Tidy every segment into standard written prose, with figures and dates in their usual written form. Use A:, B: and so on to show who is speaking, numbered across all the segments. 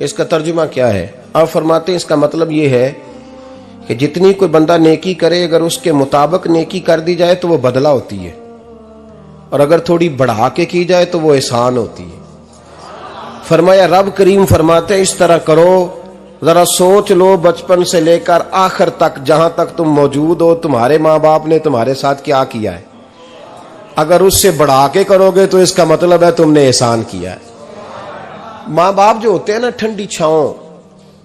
A: इसका तर्जुमा क्या है? आप फरमाते हैं इसका मतलब ये है कि जितनी कोई बंदा नेकी करे, अगर उसके मुताबिक नेकी कर दी जाए तो वो बदला होती है, और अगर थोड़ी बढ़ा के की जाए तो वो एहसान होती है। फरमाया रब करीम फरमाते हैं इस तरह करो, जरा सोच लो बचपन से लेकर आखिर तक, जहां तक तुम मौजूद हो, तुम्हारे माँ बाप ने तुम्हारे साथ क्या किया है। अगर उससे बढ़ा के करोगे तो इसका मतलब है तुमने एहसान किया है। माँ बाप जो होते हैं ना, ठंडी छांव,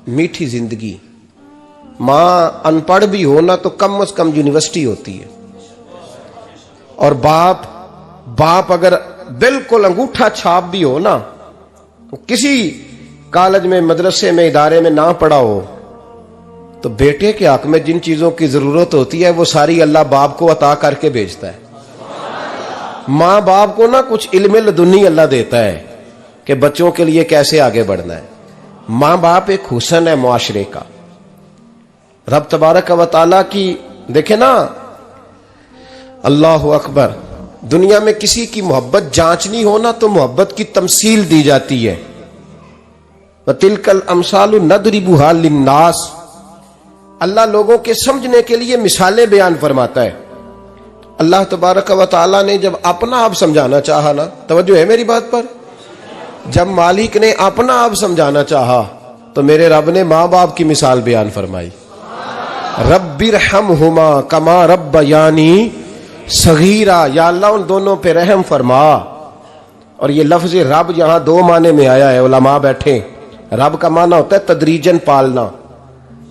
A: मीठी जिंदगी। माँ अनपढ़ भी हो ना तो कम से कम यूनिवर्सिटी होती है, और बाप अगर बिल्कुल अंगूठा छाप भी हो ना, किसी कॉलेज में, मदरसे में, इदारे में ना पढ़ा हो, तो बेटे के हक में जिन चीजों की जरूरत होती है वो सारी अल्लाह बाप को अता करके भेजता है। माँ बाप को ना कुछ इल्म लदुन्नी अल्लाह देता है कि बच्चों के लिए कैसे आगे बढ़ना है। माँ बाप एक हुस्न है मुआशरे का। रब तबारक व तआला की देखे ना, अल्लाह अकबर, दुनिया में किसी की मोहब्बत जांचनी हो ना तो मोहब्बत की तमसील दी जाती है। तिलकल अमसालु नदरिबुहा लिन्नास, अल्लाह लोगों के समझने के लिए मिसालें बयान फरमाता है। अल्लाह तबारक व तआला ने जब अपना आप समझाना चाहा ना, तवज्जो है मेरी बात पर, जब मालिक ने अपना आप समझाना चाहा तो मेरे रब ने माँ बाप की मिसाल बयान फरमाई। रब्बिरहमहुमा कमा रब्बयानी सगीरा, या अल्लाह उन दोनों पे रहम फरमा। और ये लफ्ज रब यहां दो माने में आया है, उलमा बैठे। रब का माना होता है तदरीजन पालना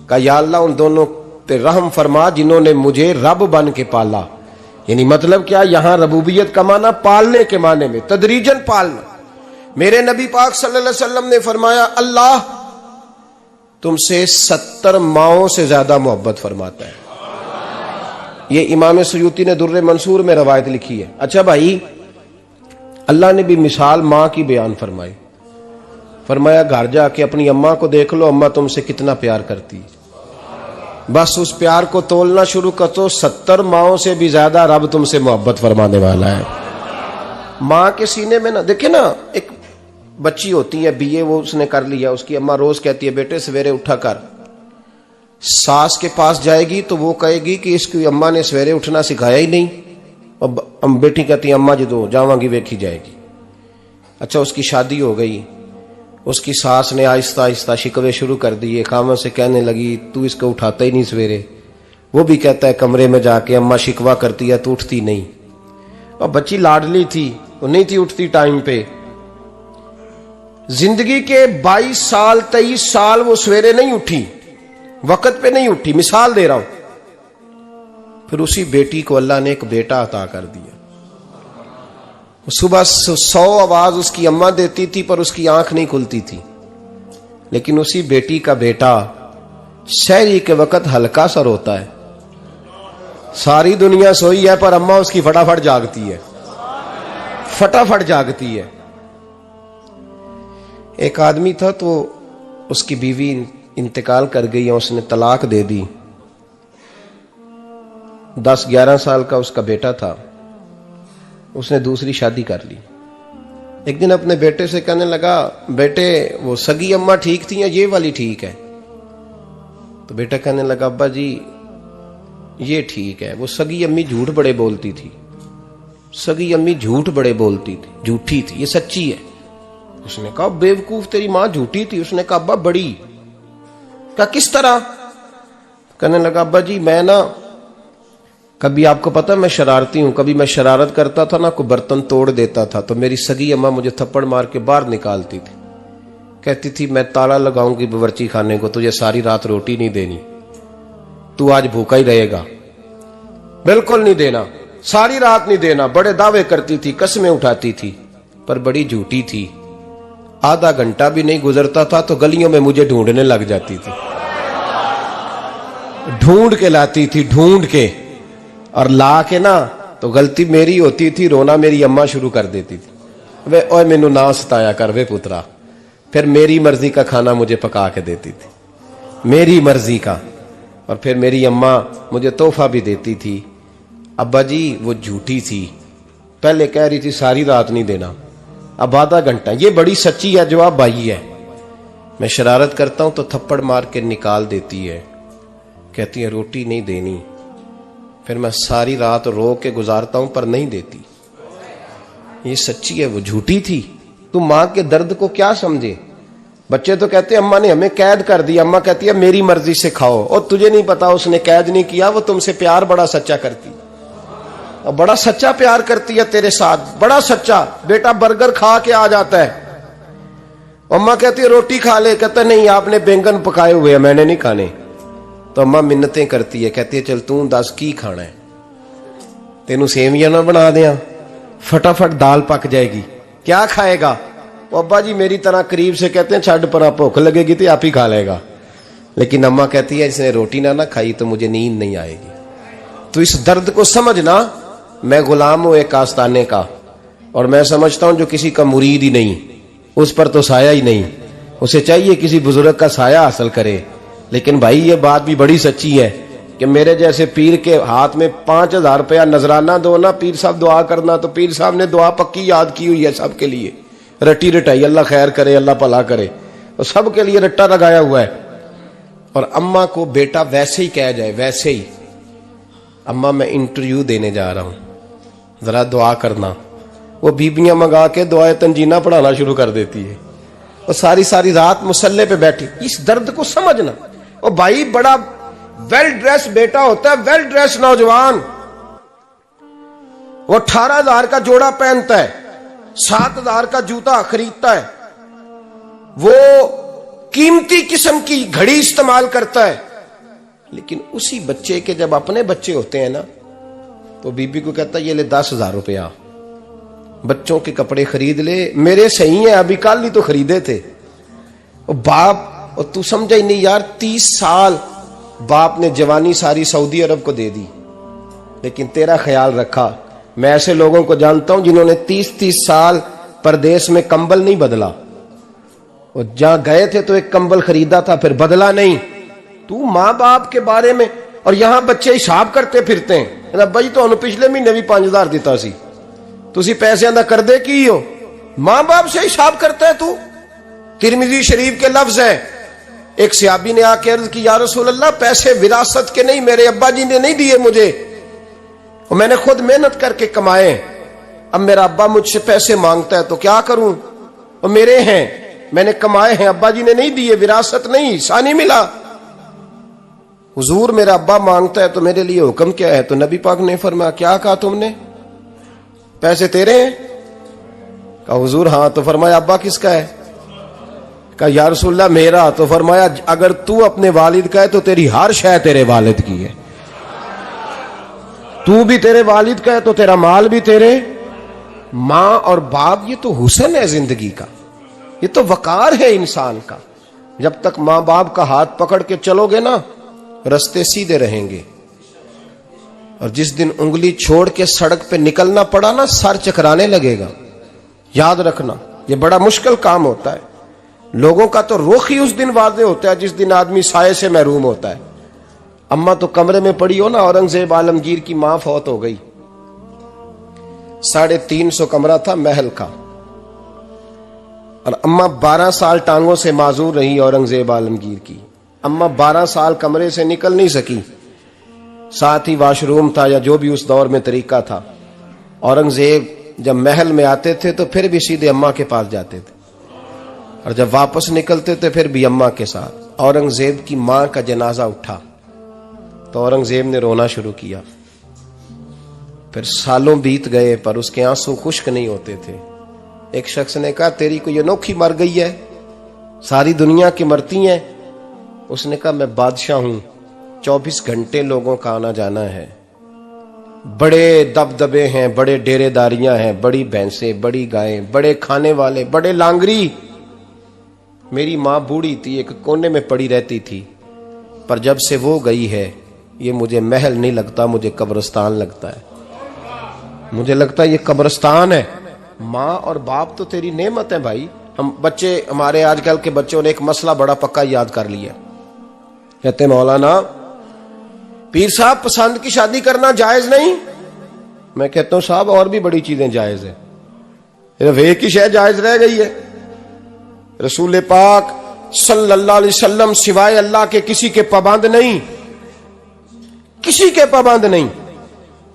A: का, या अल्लाह उन दोनों पे रहम फरमा जिन्होंने मुझे रब बन के पाला। यानी मतलब क्या, यहां रबूबियत का माना पालने के माने में, तदरीजन पालना। मेरे नबी पाक सल्लल्लाहु अलैहि वसल्लम ने फरमाया अल्लाह तुमसे 70 माओं से ज्यादा मोहब्बत फरमाता है। ये इमाम सुयूती ने दुर्रे मंसूर में रवायत लिखी है। अच्छा भाई, अल्लाह ने भी मिसाल माँ की बयान फरमाई। फरमाया घर जाके अपनी अम्मा को देख लो, अम्मा तुमसे कितना प्यार करती है। बस उस प्यार को तोलना शुरू कर तो 70 माओं से भी ज्यादा रब तुमसे मोहब्बत फरमाने वाला है। माँ के सीने में ना, देखे ना, एक बच्ची होती है बीए, वो उसने कर लिया, उसकी अम्मा रोज कहती है बेटे सवेरे उठा कर। सास के पास जाएगी तो वो कहेगी कि इसकी अम्मा ने सवेरे उठना सिखाया ही नहीं, और बेटी कहती है अम्मा जी दो जावांगी वेखी जाएगी। अच्छा, उसकी शादी हो गई, उसकी सास ने आहिस्ता आहिस्ता शिकवे शुरू कर दिए, खामन से कहने लगी तू इसको उठाता ही नहीं सवेरे। वो भी कहता है कमरे में जाके अम्मा शिकवा करती है तू उठती नहीं। और बच्ची लाडली थी, वो नहीं थी उठती टाइम पे। जिंदगी के 22 साल 23 साल वो सवेरे नहीं उठी, वक्त पे नहीं उठी, मिसाल दे रहा हूं। फिर उसी बेटी को अल्लाह ने एक बेटा अता कर दिया। सुबह 100 आवाज उसकी अम्मा देती थी पर उसकी आंख नहीं खुलती थी, लेकिन उसी बेटी का बेटा शहरी के वक्त हल्का सा रोता है। सारी दुनिया सोई है पर अम्मा उसकी फटाफट जागती है, फटाफट जागती है। एक आदमी था तो उसकी बीवी इंतकाल कर गई और उसने तलाक दे दी। 10-11 साल का उसका बेटा था, उसने दूसरी शादी कर ली। एक दिन अपने बेटे से कहने लगा बेटे वो सगी अम्मा ठीक थी या ये वाली ठीक है? तो बेटा कहने लगा अब्बा जी ये ठीक है, वो सगी अम्मी झूठ बड़े बोलती थी, सगी अम्मी झूठ बड़े बोलती थी, झूठी थी, ये सच्ची है। उसने कहा बेवकूफ तेरी मां झूठी थी। उसने कहा अब्बा बड़ी। कहा किस तरह? कहने लगा अब्बा जी मैं ना, कभी आपको पता मैं शरारती हूं, कभी मैं शरारत करता था ना, कोई बर्तन तोड़ देता था तो मेरी सगी अम्मा मुझे थप्पड़ मार के बाहर निकालती थी, कहती थी मैं ताला लगाऊंगी बावर्ची खाने को, तुझे सारी रात रोटी नहीं देनी, तू आज भूखा ही रहेगा, बिल्कुल नहीं देना, सारी रात नहीं देना। बड़े दावे करती थी, कसमें उठाती थी, पर बड़ी झूठी थी। आधा घंटा भी नहीं गुजरता था तो गलियों में मुझे ढूंढने लग जाती थी, ढूंढ के लाती थी, ढूंढ के, और ला के ना तो गलती मेरी होती थी, रोना मेरी अम्मा शुरू कर देती थी, वे ओए मैनू ना सताया कर वे पुत्रा। फिर मेरी मर्जी का खाना मुझे पका के देती थी, मेरी मर्जी का, और फिर मेरी अम्मा मुझे तोहफा भी देती थी। अब्बा जी वो झूठी थी, पहले कह रही थी सारी रात नहीं देना, अब आधा घंटा। ये बड़ी सच्ची है जवाब भाई है। मैं शरारत करता हूं तो थप्पड़ मार के निकाल देती है, कहती है रोटी नहीं देनी। फिर मैं सारी रात रो के गुजारता हूं पर नहीं देती। ये सच्ची है, वो झूठी थी। तू मां के दर्द को क्या समझे। बच्चे तो कहते हैं अम्मा ने हमें कैद कर दिया, अम्मा कहती है मेरी मर्जी से खाओ। और तुझे नहीं पता उसने कैद नहीं किया, वो तुमसे प्यार बड़ा सच्चा करती, और बड़ा सच्चा प्यार करती है तेरे साथ, बड़ा सच्चा। बेटा बर्गर खा के आ जाता है, अम्मा कहती है रोटी खा ले, कहता नहीं आपने बैंगन पकाए हुए हैं मैंने नहीं खाने। तो अम्मा मिन्नतें करती है, कहती है चल तू दस की खाना है, तेनू सेवियां ना बना दिया, फटाफट दाल पक जाएगी, क्या खाएगा। अब्बा जी मेरी तरह करीब से कहते हैं छड़ पर भूख लगेगी तो आप ही खा लेगा। लेकिन अम्मा कहती है इसने रोटी ना खाई तो मुझे नींद नहीं आएगी। तो इस दर्द को समझना। मैं गुलाम हूं एक आस्ताने का, और मैं समझता हूं जो किसी का मुरीद ही नहीं, उस पर तो साया ही नहीं, उसे चाहिए किसी बुजुर्ग का साया हासिल करे। लेकिन भाई ये बात भी बड़ी सच्ची है कि मेरे जैसे पीर के हाथ में 5000 रुपया नजराना दो ना, पीर साहब दुआ करना, तो पीर साहब ने दुआ पक्की याद की हुई है सबके लिए, रटी रटाई, अल्लाह खैर करे अल्लाह भला करे, और सबके लिए रट्टा लगाया हुआ है। और अम्मा को बेटा वैसे ही कह जाए, वैसे ही अम्मा मैं इंटरव्यू देने जा रहा हूं, जरा दुआ करना, वो बीबियां मंगा के दुआए तंजीना पढ़ाना शुरू कर देती है, और सारी सारी रात मुसल्ले पे बैठी। इस दर्द को समझना। और भाई बड़ा वेल ड्रेस बेटा होता है, वेल ड्रेस नौजवान, वो 18,000 का जोड़ा पहनता है, 7,000 का जूता खरीदता है, वो कीमती किस्म की घड़ी इस्तेमाल करता है। लेकिन उसी बच्चे के जब अपने बच्चे होते हैं ना, तो बीबी को कहता है ये ले 10,000 रुपया, बच्चों के कपड़े खरीद ले, मेरे सही है अभी कल ही तो खरीदे थे। और बाप, और तू समझा ही नहीं यार, 30 साल बाप ने जवानी सारी सऊदी अरब को दे दी, लेकिन तेरा ख्याल रखा। मैं ऐसे लोगों को जानता हूं जिन्होंने 30-30 साल परदेश में कंबल नहीं बदला, और जहां गए थे तो एक कंबल खरीदा था फिर बदला नहीं। तू मां बाप के बारे में, और यहां बच्चे हिसाब करते फिरते हैं, भाई तो पिछले महीने भी 5,000 दिता सी, तुसी पैसे दा कर दे की हो, मां बाप से हिसाब करता है तू। तिरमिजी शरीफ के लफ्ज है, एक सहाबी ने आके अर्ज की या रसूल अल्लाह पैसे विरासत के नहीं, मेरे अब्बा जी ने नहीं दिए मुझे, और मैंने खुद मेहनत करके कमाए, अब मेरा अब्बा मुझसे पैसे मांगता है तो क्या करूं, और मेरे हैं, मैंने कमाए हैं, अब्बा जी ने नहीं दिए, विरासत नहीं, हिस्सा नहीं मिला। हुजूर मेरा अब्बा मांगता है तो मेरे लिए हुक्म क्या है। तो नबी पाक ने फरमाया क्या कहा तुमने, पैसे तेरे हैं? कहा हुजूर हाँ। तो फरमाया अब्बा किसका है? कहा या रसूलल्लाह मेरा। तो फरमाया अगर तू अपने वालिद का है तो तेरी हर शय तेरे वालिद की है, तू भी तेरे वालिद का है तो तेरा माल भी तेरे। मां और बाप ये तो हुस्न है जिंदगी का, ये तो वकार है इंसान का। जब तक मां बाप का हाथ पकड़ के चलोगे ना, रास्ते सीधे रहेंगे, और जिस दिन उंगली छोड़ के सड़क पे निकलना पड़ा ना, सर चकराने लगेगा। याद रखना ये बड़ा मुश्किल काम होता है। लोगों का तो रुख ही उस दिन वादे होता है जिस दिन आदमी साये से महरूम होता है। अम्मा तो कमरे में पड़ी हो ना, औरंगजेब आलमगीर की मां फौत हो गई, 350 कमरा था महल का, और अम्मा 12 साल टांगों से माजूर रही औरंगजेब आलमगीर की। अम्मा 12 साल कमरे से निकल नहीं सकी, साथ ही वॉशरूम था या जो भी उस दौर में तरीका था। औरंगजेब जब महल में आते थे तो फिर भी सीधे अम्मा के पास जाते थे, और जब वापस निकलते थे फिर भी अम्मा के साथ। औरंगजेब की मां का जनाजा उठा तो औरंगजेब ने रोना शुरू किया। फिर सालों बीत गए पर उसके आंसू खुश्क नहीं होते थे। एक शख्स ने कहा तेरी कोई अनोखी मर गई है, सारी दुनिया की मरती हैं। उसने कहा मैं बादशाह हूं, 24 घंटे लोगों का आना जाना है, बड़े दबदबे हैं, बड़े डेरेदारियां हैं, बड़ी भैंसें, बड़ी गायें, बड़े खाने वाले, बड़े लांगरी। मेरी मां बूढ़ी थी, एक कोने में पड़ी रहती थी, पर जब से वो गई है ये मुझे महल नहीं लगता, मुझे कब्रिस्तान लगता है। मुझे लगता है ये कब्रिस्तान है। माँ और बाप तो तेरी नेमत है भाई। हम बच्चे, हमारे आजकल के बच्चों ने एक मसला बड़ा पक्का याद कर लिया, कहते मौलाना पीर साहब पसंद की शादी करना जायज नहीं। मैं कहता हूं साहब और भी बड़ी चीजें जायज है, सिर्फ एक ही शय जायज रह गई है। रसूल पाक सल्लल्लाहु अलैहि वसल्लम सिवाय अल्लाह के किसी के पाबंद नहीं, किसी के पाबंद नहीं।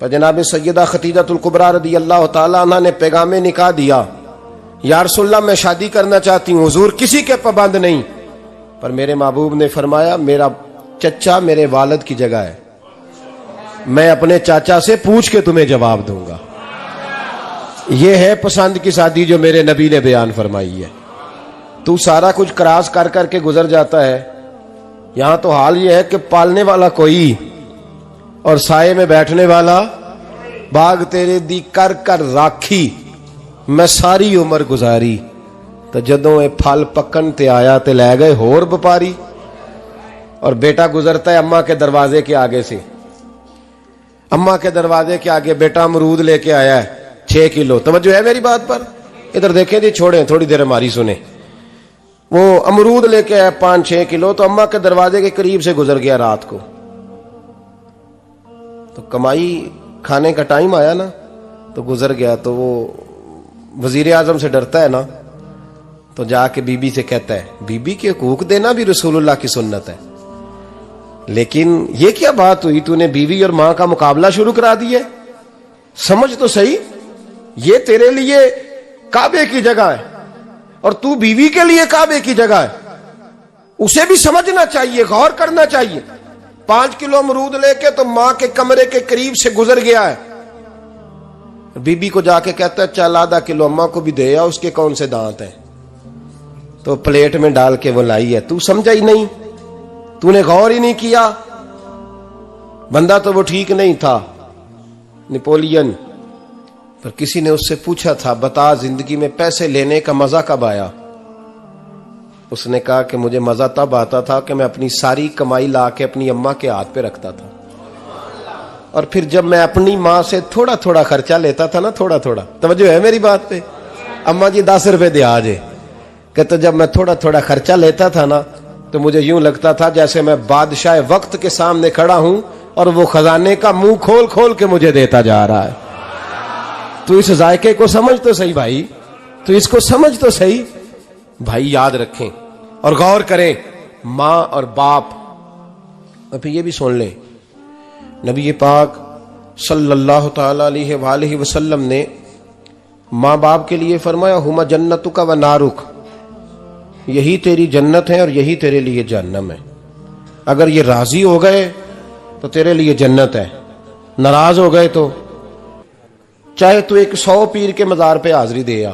A: पर जनाब सैयदा खतीजतुल कुबरा रदी अल्लाह ताला अन्हा ने पैगामे निकाह दिया, या रसूलल्लाह मैं शादी करना चाहती हूँ, हुजूर किसी के पाबंद नहीं। पर मेरे महबूब ने फरमाया मेरा चचा मेरे वालिद की जगह है, मैं अपने चाचा से पूछ के तुम्हें जवाब दूंगा। यह है पसंद की शादी जो मेरे नबी ने बयान फरमाई है। तू सारा कुछ क्रॉस कर करके गुजर जाता है। यहां तो हाल यह है कि पालने वाला कोई और साये में बैठने वाला, बाग तेरे दी कर कर राखी मैं सारी उम्र गुजारी, तो जदों ये फल पकन ते आया ते लै गए होर व्यापारी। और बेटा गुजरता है अम्मा के दरवाजे के आगे से, अम्मा के दरवाजे के आगे बेटा अमरूद लेके आया है 6 किलो। तवज्जो है मेरी बात पर? इधर देखें जी, छोड़ें थोड़ी देर हमारी सुने। वो अमरूद लेके आया 5-6 किलो, तो अम्मा के दरवाजे के करीब से गुजर गया रात को। तो कमाई खाने का टाइम आया ना, तो गुजर गया। तो वो वजीर आजम से डरता है ना, तो जाके बीबी से कहता है बीबी के हकूक देना भी रसूलुल्लाह की सुन्नत है। लेकिन ये क्या बात हुई, तूने बीवी और मां का मुकाबला शुरू करा दिया? समझ तो सही, ये तेरे लिए काबे की जगह है और तू बीवी के लिए काबे की जगह है। उसे भी समझना चाहिए, गौर करना चाहिए। 5 किलो अमरूद लेके तो मां के कमरे के करीब से गुजर गया है। बीबी को जाके कहता है चल आधा किलो अम्मा को भी दे आ, उसके कौन से दांत हैं। तो प्लेट में डाल के वो लाई है। तू समझा ही नहीं, तूने गौर ही नहीं किया। बंदा तो वो ठीक नहीं था, नेपोलियन। पर किसी ने उससे पूछा था बता जिंदगी में पैसे लेने का मजा कब आया? उसने कहा कि मुझे मजा तब आता था कि मैं अपनी सारी कमाई ला के अपनी अम्मा के हाथ पे रखता था, और फिर जब मैं अपनी माँ से थोड़ा थोड़ा खर्चा लेता था ना, थोड़ा थोड़ा, तवज्जो है मेरी बात पे? अम्मा जी 10 रुपए दे आज, कहते जब मैं थोड़ा थोड़ा खर्चा लेता था ना, तो मुझे यूं लगता था जैसे मैं बादशाह वक्त के सामने खड़ा हूं और वो खजाने का मुंह खोल खोल के मुझे देता जा रहा है। तू इस जायके को समझ तो सही भाई, तू इसको समझ तो सही भाई। याद रखें और गौर करें, मां और बाप। और फिर ये भी सुन लें, नबी पाक सल्लल्लाहु ताला अलैहि वसल्लम ने मां बाप के लिए फरमाया हुमा जन्नतुका व नारुक, यही तेरी जन्नत है और यही तेरे लिए जहन्नम है। अगर ये राजी हो गए तो तेरे लिए जन्नत है, नाराज हो गए तो चाहे तू 100 पीर के मजार पे हाजिरी दे आ,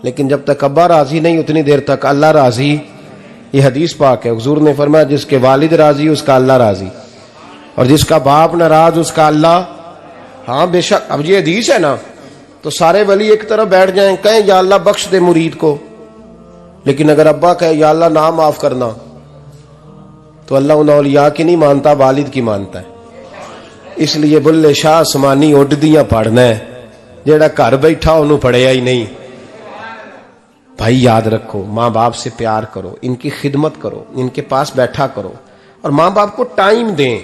A: लेकिन जब तक अब्बा राजी नहीं उतनी देर तक अल्लाह राजी। ये हदीस पाक है, हुजूर ने फरमाया जिसके वालिद राजी उसका अल्लाह राजी, और जिसका बाप नाराज उसका अल्लाह। हाँ बेशक, अब ये हदीस है ना, तो सारे वली एक तरफ बैठ जाएं, कहें या अल्लाह बख्श दे मुरीद को, लेकिन अगर अब्बा कहे या अल्लाह ना माफ करना, तो अल्लाह उन औलिया की नहीं मानता, वालिद की मानता है। इसलिए बुल्ले शाह आसमानी उड्डियां पढ़ना है, जेड़ा घर बैठा उन्होंने पढ़िया ही नहीं। भाई याद रखो, माँ बाप से प्यार करो, इनकी खिदमत करो, इनके पास बैठा करो, और माँ बाप को टाइम दें,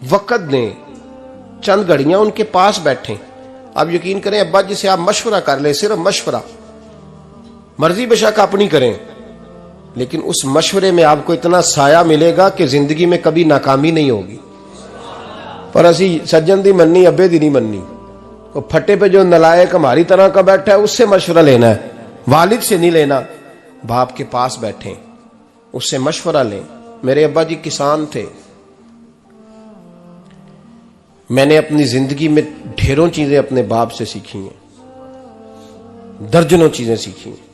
A: वक़्त दें, चंद घड़ियां उनके पास बैठें। आप यकीन करें, अब्बा जी से आप मशवरा कर ले, सिर्फ मशवरा, मर्जी बेशक अपनी करें, लेकिन उस मशवरे में आपको इतना साया मिलेगा कि जिंदगी में कभी नाकामी नहीं होगी। पर असी सज्जन दी मन्नी, अब्बे दी नहीं मन्नी। वो फटे पे जो नलायक हमारी तरह का बैठा है उससे मशवरा लेना है, वालिद से नहीं लेना। बाप के पास बैठे, उससे मशवरा लें। मेरे अब्बा जी किसान थे, मैंने अपनी जिंदगी में ढेरों चीजें अपने बाप से सीखी हैं, दर्जनों चीजें सीखी हैं।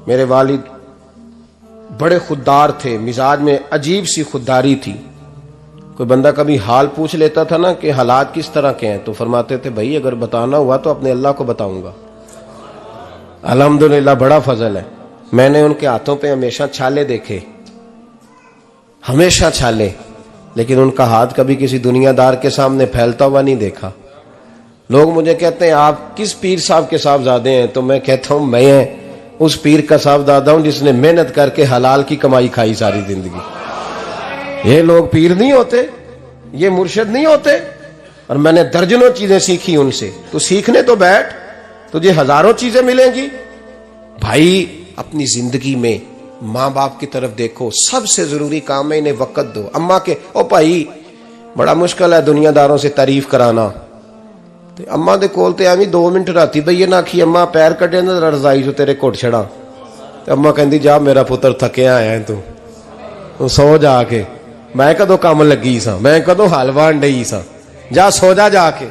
A: मेरे वालिद बड़े खुददार थे, मिजाज में अजीब सी खुददारी थी। कोई बंदा कभी हाल पूछ लेता था ना कि हालात किस तरह के हैं, तो फरमाते थे भाई अगर बताना हुआ तो अपने अल्लाह को बताऊंगा। अल्हम्दुलिल्लाह बड़ा फजल है, मैंने उनके हाथों पे हमेशा छाले देखे, हमेशा छाले, लेकिन उनका हाथ कभी किसी दुनियादार के सामने फैलता हुआ नहीं देखा। लोग मुझे कहते हैं आप किस पीर साहब के साहबजादे हैं, तो मैं कहता हूं मैं उस पीर का साहबजादा हूं जिसने मेहनत करके हलाल की कमाई खाई सारी जिंदगी। ये लोग पीर नहीं होते, ये मुर्शिद नहीं होते, और मैंने दर्जनों चीजें सीखी उनसे। तो सीखने तो बैठ, तुझे हजारों चीजें मिलेंगी। भाई अपनी जिंदगी में माँ बाप की तरफ देखो, सबसे जरूरी काम है इन्हें वक्त दो। अम्मा के ओ भाई बड़ा मुश्किल है दुनियादारों से तारीफ कराना, तो अम्मा दे कोल ते एवं 2 मिनट राती बईए ना आखी अम्मा पैर कटे ना रजाई चो तेरे घुट छड़ा, तो अम्मा कहती जा मेरा पुत्र थकिया आया तू सो जाके, मैं कदों काम लगी सा, मैं कदों हल वान डई सा, जा सो जा जाके।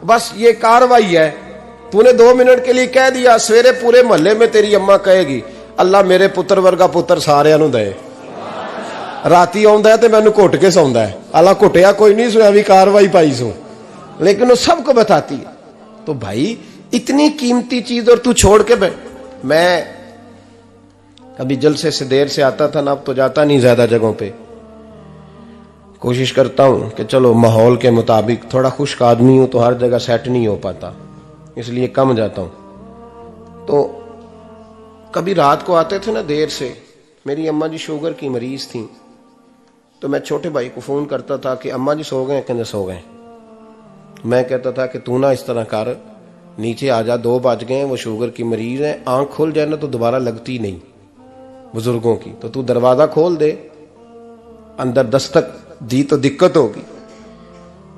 A: बस ये कार्रवाई है, तूने 2 मिनट के लिए कह दिया, सवेरे पूरे मोहल्ले में तेरी अम्मा कहेगी अल्लाह मेरे पुत्र वर्गा पुत्र सारियां नूं दे। राती आउंदा है ते मैनू घुट के सौंदा है, अल्लाह घुटिया कोई नहीं सुना भी कार्रवाई पाई सू, लेकिन वो सबको बताती है। तो भाई इतनी कीमती चीज और तू छोड़ के मैं कभी जलसे से देर से आता था ना, अब तो जाता नहीं ज्यादा जगहों पे, कोशिश करता हूं कि चलो माहौल के मुताबिक, थोड़ा खुश्क आदमी हूं तो हर जगह सेट नहीं हो पाता, इसलिए कम जाता हूं। तो कभी रात को आते थे ना देर से, मेरी अम्मा जी शुगर की मरीज थी, तो मैं छोटे भाई को फोन करता था कि अम्मा जी सो गए, कहते सो गए। मैं कहता था कि तू ना इस तरह कर, नीचे आ जा, 2 बज गए, वो शुगर की मरीज है, आंख खुल जाए ना तो दोबारा लगती नहीं बुजुर्गों की, तो तू दरवाजा खोल दे, अंदर दस्तक दी तो दिक्कत होगी।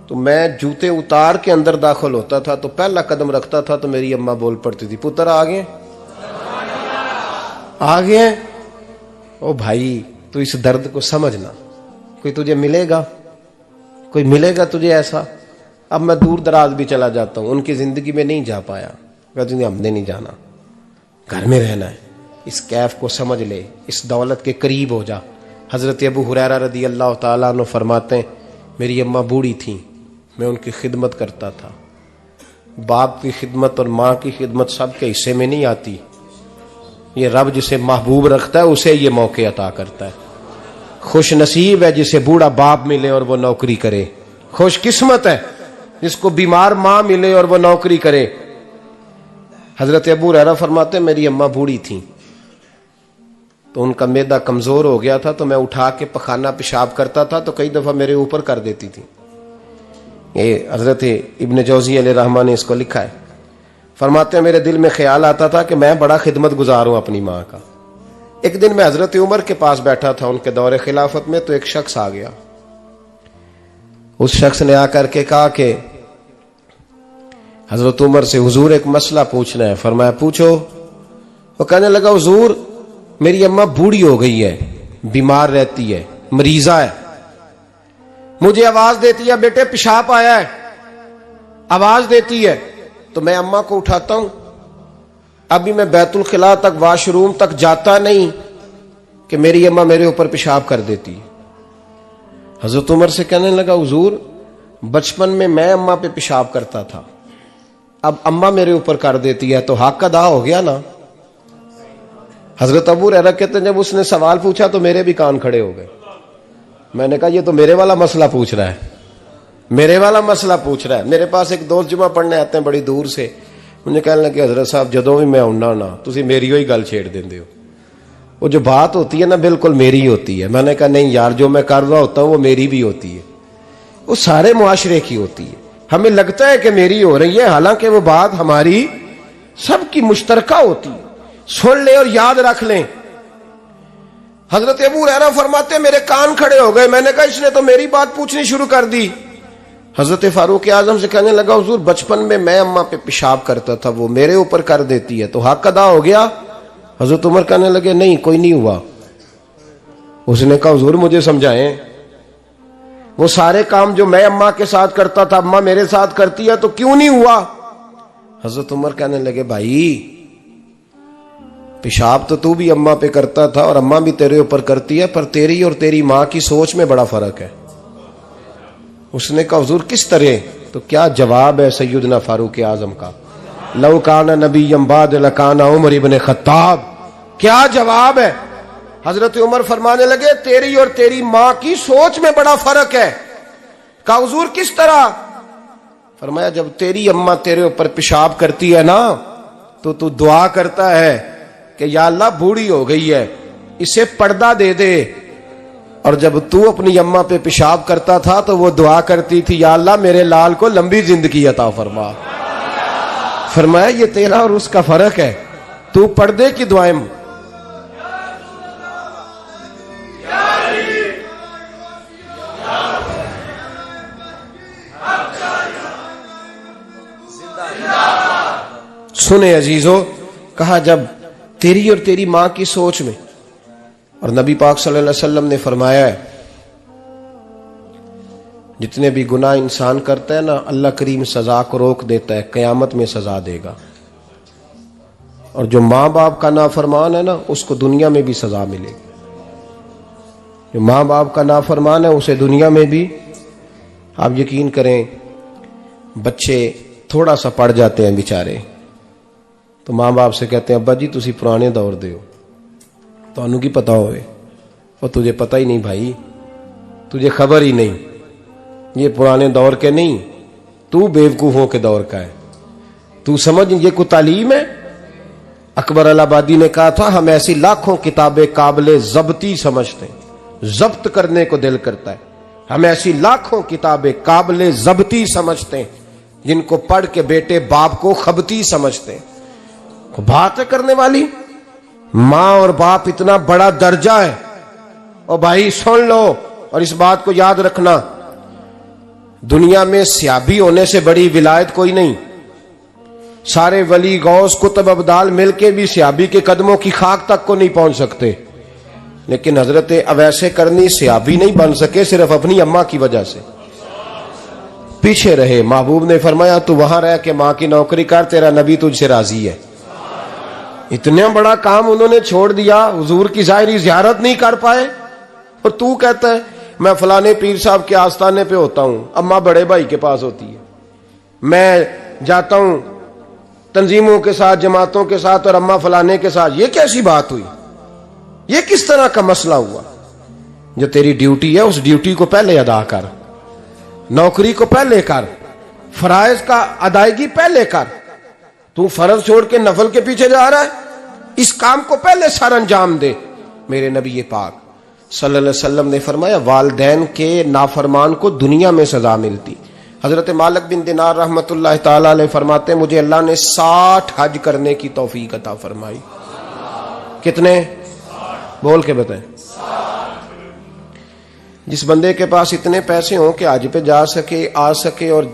A: तो मैं जूते उतार के अंदर दाखिल होता था, तो पहला कदम रखता था तो मेरी अम्मा बोल पड़ती थी पुत्र आ गए, आ गए। ओ भाई तू इस दर्द को समझना, कोई तुझे मिलेगा, कोई मिलेगा तुझे ऐसा। अब मैं दूर दराज भी चला जाता हूं, उनकी जिंदगी में नहीं जा पाया, कहती नहीं हमने नहीं जाना, घर में रहना है, इस कैफ को समझ ले, इस दौलत के करीब हो जा। हजरत अबू हुरैरा रदी अल्लाह ताला अन्हु फरमाते हैं मेरी अम्मा बूढ़ी थी, मैं उनकी खिदमत करता था। बाप की खिदमत और माँ की खिदमत सबके हिस्से में नहीं आती, ये रब जिसे महबूब रखता है उसे ये मौके अता करता है। खुश नसीब है जिसे बूढ़ा बाप मिले और वो नौकरी करे, खुश किस्मत है जिसको बीमार माँ मिले और वो नौकरी करे। हजरत अबू हुरैरा फरमाते मेरी अम्मा बूढ़ी थी, तो उनका मैदा कमजोर हो गया था, तो मैं उठा के पखाना पेशाब करता था तो कई दफा मेरे ऊपर कर देती थी। ये हजरत इब्न जौजी अलैहिर्रहमा ने इसको लिखा है, फरमाते हैं मेरे दिल में ख्याल आता था कि मैं बड़ा खिदमत गुजार हूं अपनी माँ का। एक दिन मैं हजरत उमर के पास बैठा था उनके दौरे खिलाफत में, तो एक शख्स आ गया, उस शख्स ने आकर के कहा कि हजरत उमर से हुजूर एक मसला पूछना है। फरमाया पूछो। वो कहने लगा हुजूर मेरी अम्मा बूढ़ी हो गई है, बीमार रहती है, मरीजा है, मुझे आवाज देती है बेटे पेशाब आया है, आवाज देती है, तो मैं अम्मा को उठाता हूं, अभी मैं बैतुल खिला तक वॉशरूम तक जाता नहीं कि मेरी अम्मा मेरे ऊपर पेशाब कर देती है। हजरत उमर से कहने लगा हुजूर बचपन में मैं अम्मा पे पेशाब करता था, अब अम्मा मेरे ऊपर कर देती है, तो हक अदा हो गया ना। हजरत अबू हुरैरा कहते हैं जब उसने सवाल पूछा तो मेरे भी कान खड़े हो गए। मैंने कहा ये तो मेरे वाला मसला पूछ रहा है, मेरे वाला मसला पूछ रहा है। मेरे पास एक दोस्त जुमा पढ़ने आते हैं बड़ी दूर से, मुझे कहने लगे हजरत साहब जदों भी मैं आउना ना तुसी मेरी ही गल छेड़ देंदे हो, वो जो बात होती है ना बिल्कुल मेरी होती है। मैंने कहा नहीं यार जो मैं कर रहा होता हूँ वो मेरी भी होती है, वो सारे मुआशरे की होती है। हमें लगता है कि मेरी हो रही है, हालांकि वो बात हमारी सबकी मुश्तरका होती है। सुन ले और याद रख लें। हजरत अबू हुरैरा फरमाते मेरे कान खड़े हो गए। मैंने कहा इसने तो मेरी बात पूछनी शुरू कर दी। हजरत फारूक आजम से कहने लगा हुजूर बचपन में मैं अम्मा पे पेशाब करता था, वो मेरे ऊपर कर देती है, तो हक अदा हो गया। हजरत उमर कहने लगे नहीं कोई नहीं हुआ। उसने कहा हुजूर मुझे समझाएं, वो सारे काम जो मैं अम्मा के साथ करता था अम्मा मेरे साथ करती है, तो क्यों नहीं हुआ। हजरत उमर कहने लगे भाई पेशाब तो तू भी अम्मा पे करता था और अम्मा भी तेरे ऊपर करती है, पर तेरी और तेरी माँ की सोच में बड़ा फर्क है। उसने कहा हुजूर किस तरह, तो क्या जवाब है सैयदना फारूक आजम का, लौ काना नबिय्यम बाद लकाना उमर इब्न खत्ताब। क्या जवाब है। हजरत उमर फरमाने लगे तेरी और तेरी माँ की सोच में बड़ा फर्क है। कहा हुजूर किस तरह। फरमाया जब तेरी अम्मा तेरे ऊपर पेशाब करती है ना तो तू दुआ करता है कि या अल्लाह बूढ़ी हो गई है इसे पर्दा दे दे, और जब तू अपनी अम्मा पे पेशाब करता था तो वो दुआ करती थी या अल्लाह मेरे लाल को लंबी जिंदगी अता फरमा। फरमाया ये तेरा और उसका फर्क है, तू पर्दे की दुआएं सुने अजीजों, कहा जब तेरी और तेरी मां की सोच में, और नबी पाक सल्लल्लाहु अलैहि वसल्लम ने फरमाया है जितने भी गुनाह इंसान करता है ना, अल्लाह करीम सजा को रोक देता है, कयामत में सजा देगा। और जो माँ बाप का नाफरमान है ना, उसको दुनिया में भी सजा मिलेगी। जो माँ बाप का नाफरमान है उसे दुनिया में भी, आप यकीन करें, बच्चे थोड़ा सा पड़ जाते हैं बेचारे, तो माँ बाप से कहते हैं अब्बा जी तुसी पुराने दौर दे हो, तो की पता होवे, और तुझे पता ही नहीं भाई, तुझे खबर ही नहीं, ये पुराने दौर के नहीं, तू बेवकूफों के दौर का है, तू समझ ये को तालीम है। अकबर अलाहाबादी ने कहा था हम ऐसी लाखों किताबें काबिले जब्ती समझते हैं, जब्त करने को दिल करता है, हम ऐसी लाखों किताबें काबिले जब्ती समझते हैं जिनको पढ़ के बेटे बाप को खबती समझते हैं। बात करने वाली मां और बाप इतना बड़ा दर्जा है। और भाई सुन लो और इस बात को याद रखना, दुनिया में सियाबी होने से बड़ी विलायत कोई नहीं। सारे वली गौस कुतुब अब्दाल मिलके भी सियाबी के कदमों की खाक तक को नहीं पहुंच सकते, लेकिन हजरत अवैसे करनी सियाबी नहीं बन सके सिर्फ अपनी अम्मा की वजह से, पीछे रहे। महबूब ने फरमाया तू वहां रह के मां की नौकरी कर, तेरा नबी तुझसे राजी है। इतना बड़ा काम उन्होंने छोड़ दिया, हुजूर की जाहिरी ज़ियारत नहीं कर पाए, और तू कहता है मैं फलाने पीर साहब के आस्थाने पे होता हूं, अम्मा बड़े भाई के पास होती है, मैं जाता हूं तंजीमों के साथ, जमातों के साथ, और अम्मा फलाने के साथ। ये कैसी बात हुई? ये किस तरह का मसला हुआ? जो तेरी ड्यूटी है उस ड्यूटी को पहले अदा कर, नौकरी को पहले कर, फराइज का अदायगी पहले कर। तू फर्ज छोड़ के नफल के पीछे जा रहा है, इस काम को पहले सर अंजाम दे। मेरे नबी पाक सल्लल्लाहु अलैहि वसल्लम ने फरमाया वालिदैन के नाफरमान को दुनिया में सजा मिलती। हजरत मालिक बिन दिनार रहमतुल्लाह ताला अलैह फरमाते मुझे अल्लाह ने 60 हज करने की तौफीक अता फरमाई। कितने? बोल के बताएं। जिस बंदे के पास इतने पैसे हों कि हज पे जा सके, आ सके, और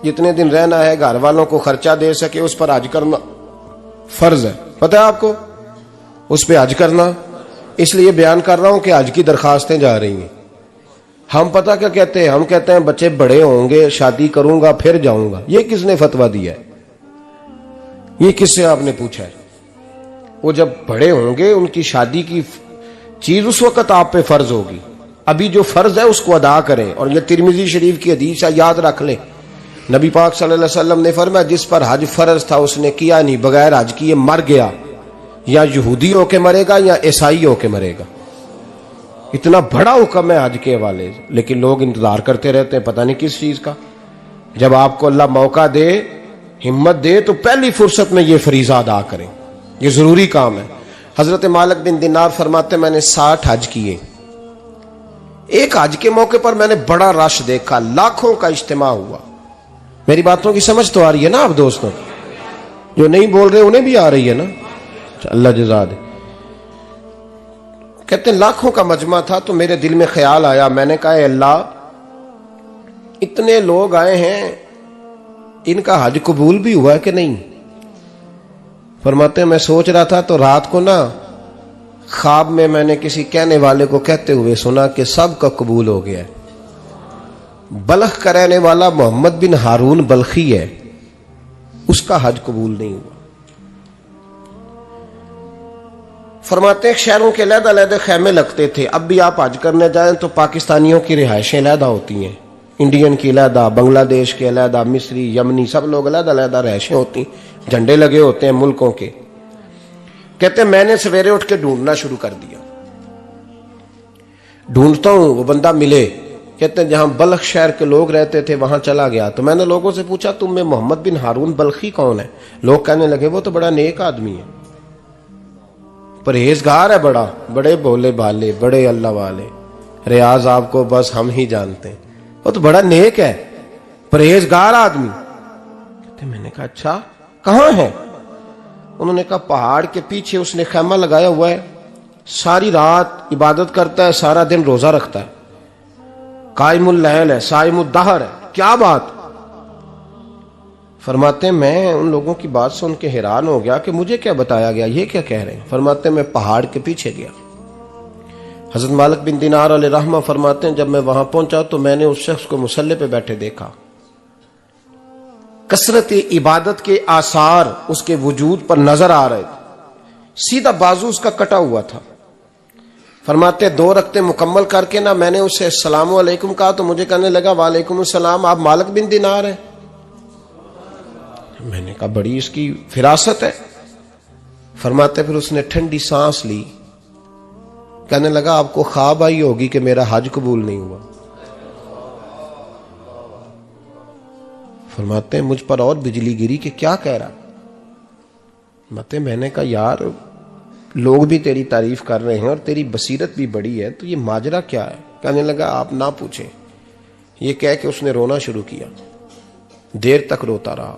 A: जितने दिन रहना है घर वालों को खर्चा दे सके, उस पर हज करना फर्ज है। पता है आपको? उस पर हज करना, इसलिए बयान कर रहा हूं कि हज की दरखास्तें जा रही हैं। हम पता क्या कहते हैं? हम कहते हैं बच्चे बड़े होंगे, शादी करूंगा फिर जाऊंगा। ये किसने फतवा दिया है? ये किससे आपने पूछा है? वो जब बड़े होंगे उनकी शादी की चीज उस वक्त आप पे फर्ज होगी। अभी जो फर्ज है उसको अदा करें। और ये तिरमिजी शरीफ की हदीस है, याद रख लें। नबी पाक सल्लल्लाहु अलैहि वसल्लम ने फरमाया जिस पर हज फर्ज था उसने किया नहीं, बगैर हज किए मर गया, या यहूदी होके मरेगा या ईसाई होके मरेगा। इतना बड़ा हुक्म है हज के हवाले से, लेकिन लोग इंतजार करते रहते हैं पता नहीं किस चीज का। जब आपको अल्लाह मौका दे, हिम्मत दे, तो पहली फुर्सत में ये फरीजा अदा करें, ये जरूरी काम है। हजरत मालिक बिन दिनार फरमाते मैंने 60 हज किए। एक हज के मौके पर मैंने बड़ा रश देखा, लाखों का इज्तिमा हुआ। मेरी बातों की समझ तो आ रही है ना आप दोस्तों? जो नहीं बोल रहे उन्हें भी आ रही है ना? अल्लाह जज़ा दे। कहते लाखों का मजमा था, तो मेरे दिल में ख्याल आया, मैंने कहा अल्लाह इतने लोग आए हैं, इनका हज कबूल भी हुआ है कि नहीं? फरमाते मैं सोच रहा था तो रात को ना ख्वाब में मैंने किसी कहने वाले को कहते हुए सुना कि सब का कबूल हो गया है। बल्ख का रहने वाला मोहम्मद बिन हारून बल्खी है, उसका हज कबूल नहीं हुआ। फरमाते शहरों के अलग-अलग खैमे लगते थे। अब भी आप हज करने जाएं तो पाकिस्तानियों की रिहायशें अलहदा होती हैं, इंडियन की अलहदा, बांग्लादेश के अलहदा, मिस्री, यमनी, सब लोग अलग-अलग रिहायशें होती, झंडे लगे होते हैं मुल्कों के। कहते मैंने सवेरे उठ के ढूंढना शुरू कर दिया, ढूंढता हूं वो बंदा मिले। कहते हैं जहां बल्ख शहर के लोग रहते थे वहां चला गया, तो मैंने लोगों से पूछा तुम में मोहम्मद बिन हारून बल्खी कौन है? लोग कहने लगे वो तो बड़ा नेक आदमी है, परहेजगार है, बड़े भोले भाले, बड़े अल्लाह वाले, रियाज आपको बस हम ही जानते हैं, वो तो बड़ा नेक है, परहेजगार आदमी। कहते मैंने कहा अच्छा कहां है? उन्होंने कहा पहाड़ के पीछे उसने खैमा लगाया हुआ है, सारी रात इबादत करता है, सारा दिन रोजा रखता है, कायमुल लैल है, साइमुद दहर है। क्या बात? फरमाते मैं उन लोगों की बात सुन के हैरान हो गया कि मुझे क्या बताया गया, ये क्या कह रहे हैं। फरमाते मैं पहाड़ के पीछे गया। हजरत मालिक बिन दिनार अलैहि रहमा फरमाते हैं जब मैं वहां पहुंचा तो मैंने उस शख्स को मुसल्ले पे बैठे देखा। कसरत इबादत के आसार उसके वजूद पर नजर आ रहे थे। सीधा बाजू उसका कटा हुआ था। फरमाते 2 रकते मुकम्मल करके ना मैंने उससे अस्सलामु अलैकुम कहा तो मुझे कहने लगा वालेकुम अस्सलाम, आप मालिक बिन दिनार हैं। मैंने कहा बड़ी इसकी फिरासत है। फरमाते फिर उसने ठंडी सांस ली, कहने लगा आपको ख्वाब आई होगी कि मेरा हज कबूल नहीं हुआ। फरमाते मुझ पर और बिजली गिरी कि क्या कह रहा। फरमाते मैंने कहा यार लोग भी तेरी तारीफ कर रहे हैं और तेरी बसीरत भी बड़ी है, तो ये माजरा क्या है। कहने लगा आप ना पूछें। ये कह के उसने रोना शुरू किया, देर तक रोता रहा।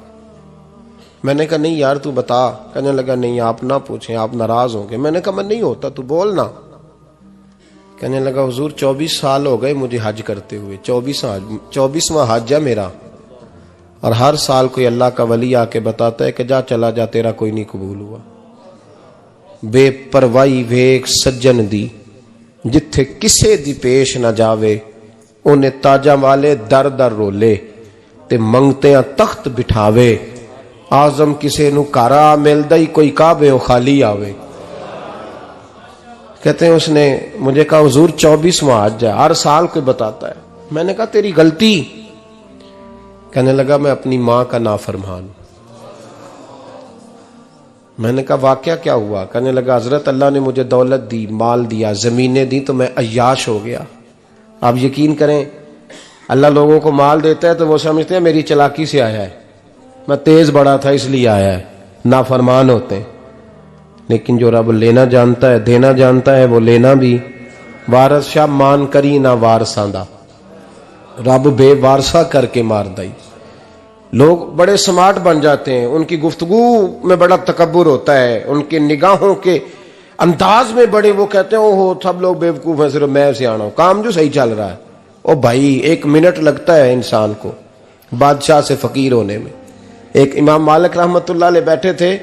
A: मैंने कहा नहीं यार तू बता। कहने लगा नहीं आप ना पूछें, आप नाराज होंगे। मैंने कहा मैं नहीं होता, तू बोल ना। कहने लगा हुजूर 24 साल हो गए मुझे हज करते हुए, 24वां हज है मेरा, और हर साल कोई अल्लाह का वली आके बताता है कि जा चला जा तेरा कोई नहीं कबूल हुआ। बेपरवाही वेख सज्जन दी जिथे किसे दी पेश ना जावे, उन्हें ताजा वाले दर दर रोले ते मंगते तख्त बिठावे। आजम किसे नु कारा मिलदा ही कोई काबे ओ खाली आवे। कहते हैं उसने मुझे कहा हुजूर 24वां हज है, हर साल कोई बताता है। मैंने कहा तेरी गलती। कहने लगा मैं अपनी मां का नाफरमान। मैंने कहा वाकया क्या हुआ। कहने लगा हजरत अल्लाह ने मुझे दौलत दी, माल दिया, जमीनें दी, तो मैं अय्याश हो गया। आप यकीन करें अल्लाह लोगों को माल देता है तो वो समझते हैं मेरी चालाकी से आया है, मैं तेज बड़ा था इसलिए आया है, नाफरमान होते हैं। लेकिन जो रब लेना जानता है देना जानता है वो लेना भी। वारस शाह मान करी ना वारसां दा, रब बेवारसा करके मार दई। लोग बड़े स्मार्ट बन जाते हैं, उनकी गुफ्तगू में बड़ा तकब्बुर होता है, उनके निगाहों के अंदाज में बड़े, वो कहते हैं ओहो सब लोग बेवकूफ हैं सिर्फ मैं सियाना हूं, काम जो सही चल रहा है। ओ भाई 1 मिनट लगता है इंसान को बादशाह से फकीर होने में। एक इमाम मालिक रहमतुल्लाह अलैह बैठे थे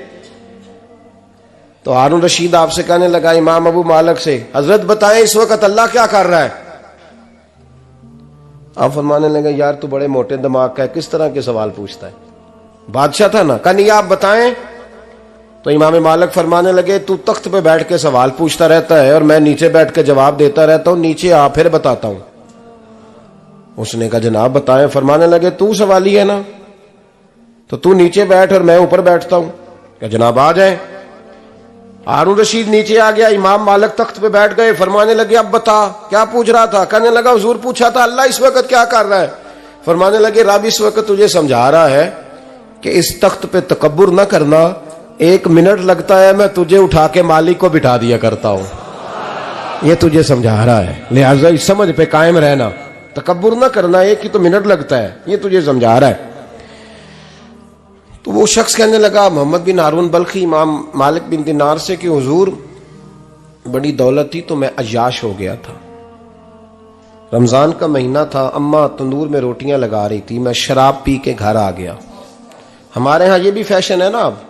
A: तो हारून रशीद आपसे कहने लगा इमाम अबू मालिक से, हजरत बताएं इस वक्त अल्लाह क्या कर रहा है। आप फरमाने लगे यार तू बड़े मोटे दिमाग का है, किस तरह के सवाल पूछता है। बादशाह था ना, कहा नहीं आप बताएं। तो इमाम मालिक फरमाने लगे तू तख्त पे बैठ के सवाल पूछता रहता है और मैं नीचे बैठ के जवाब देता रहता हूं, नीचे आ फिर बताता हूं। उसने कहा जनाब बताएं। फरमाने लगे तू सवाली है ना, तो तू नीचे बैठ और मैं ऊपर बैठता हूं। क्या जनाब आ जाए। हारून रशीद नीचे आ गया, इमाम मालिक तख्त पे बैठ गए। फरमाने लगे अब बता क्या पूछ रहा था। कहने लगा हुजूर पूछा था अल्लाह इस वक्त क्या कर रहा है। फरमाने लगे रब इस वक्त तुझे समझा रहा है कि इस तख्त पे तकब्बुर न करना, 1 मिनट लगता है मैं तुझे उठा के मालिक को बिठा दिया करता हूं, ये तुझे समझा रहा है, लिहाजा इस समझ पे कायम रहना, तकब्बुर न करना, 1 ही तो मिनट लगता है, ये तुझे समझा रहा है। तो वो शख्स कहने लगा मोहम्मद बिन हारून बल्खी इमाम मालिक बिन दिनार से कि हुजूर बड़ी दौलत थी तो मैं अय्याश हो गया था। रमजान का महीना था, अम्मा तंदूर में रोटियां लगा रही थी, मैं शराब पी के घर आ गया। हमारे यहाँ ये भी फैशन है ना, अब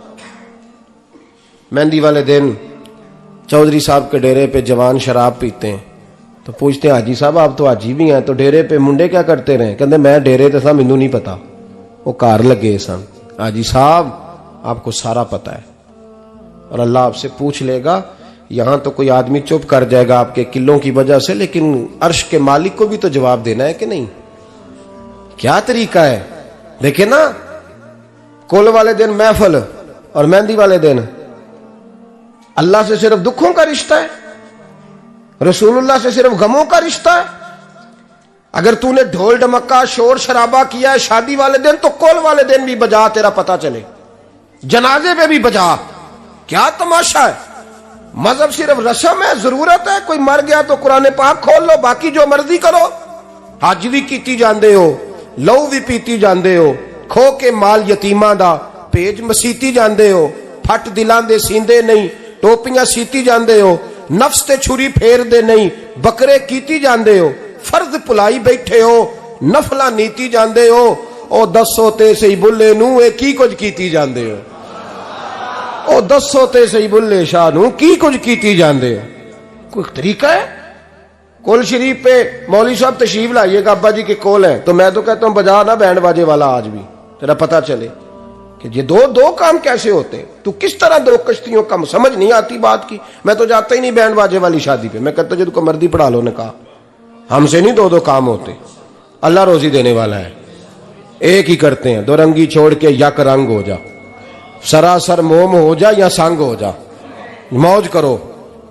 A: मेहंदी वाले दिन चौधरी साहब के डेरे पे जवान शराब पीते हैं तो पूछते हैं हाजी साहब आप तो हाजी भी हैं, तो डेरे पे मुंडे क्या करते रहे। कहते मैं डेरे तो सा मैनू नहीं पता, वो कार लगे सन। हाजी साहब आपको सारा पता है और अल्लाह आपसे पूछ लेगा। यहां तो कोई आदमी चुप कर जाएगा आपके किलों की वजह से, लेकिन अर्श के मालिक को भी तो जवाब देना है कि नहीं। क्या तरीका है देखे ना, कुल वाले दिन महफिल और मेहंदी वाले दिन अल्लाह से सिर्फ दुखों का रिश्ता है, रसूलुल्लाह से सिर्फ गमों का रिश्ता है। अगर तूने ढोल ढमक्का शोर शराबा किया है शादी वाले दिन तो कुल वाले दिन भी बजा, तेरा पता चले, जनाजे पे भी बजा। क्या तमाशा है। मजहब सिर्फ रस्म है, जरूरत है, कोई मर गया तो कुरान पाक खोल लो, बाकी जो मर्जी करो। हज भी कीती जांदे हो, लहू भी पीती जांदे हो, खो के माल यतीमां दा भेज मसीती जांदे हो, फट दिलां दे सींदे नहीं, टोपियां सीती जांदे हो, नफ्स ते छुरी फेर दे नहीं, बकरे कीती जांदे हो, फर्ज भुलाई बैठे हो, नफला नीति जांदे हो, ओ दसो ते सही बुल्ले नू ए की कुछ कीती जांदे हो, ओ दसो ते सही बुल्ले शाह नू की कुछ कीती जांदे हो। कोई तरीका है? कोल शरीफ पे मौलवी साहब तशरीफ लाइएगा, अब्बा जी के कोल है, तो मैं तो कहता हूं बजा ना बैंड बाजे वाला आज भी, तेरा पता चले कि ये दो दो काम कैसे होते हैं। तू किस तरह दो कश्तियों का, समझ नहीं आती बात की। मैं तो जाता ही नहीं बैंड बाजे वाली शादी पे, मैं कहता जो तुमको मर्दी पढ़ा लो। ने कहा हमसे नहीं दो दो काम होते, अल्लाह रोजी देने वाला है, एक ही करते हैं। दो रंगी छोड़ के यक रंग हो जा, सरासर मोम हो जा या संग हो जा, मौज करो।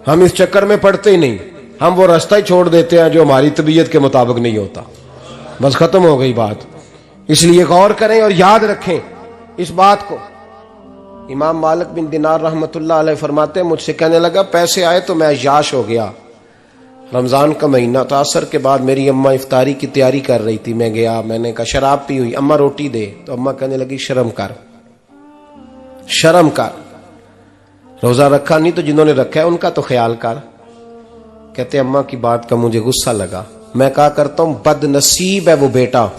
A: हम इस चक्कर में पड़ते ही नहीं, हम वो रास्ता ही छोड़ देते हैं जो हमारी तबीयत के मुताबिक नहीं होता। बस खत्म हो गई बात। इसलिए गौर करें और याद रखें इस बात को। इमाम मालिक बिन दिनार रहमतुल्लाह अलैह फरमाते हैं, मुझसे कहने लगा पैसे आए तो मैं याश हो गया। रमजान का महीना था, असर के बाद मेरी अम्मा इफ्तारी की तैयारी कर रही थी। मैं गया, मैंने कहा शराब पी हुई, अम्मा रोटी दे। तो अम्मा कहने लगी शर्म कर, शर्म कर, रोजा रखा नहीं तो जिन्होंने रखा है उनका तो ख्याल कर। कहते अम्मा की बात का मुझे गुस्सा लगा। मैं कहा करता हूं बदनसीब है वो बेटा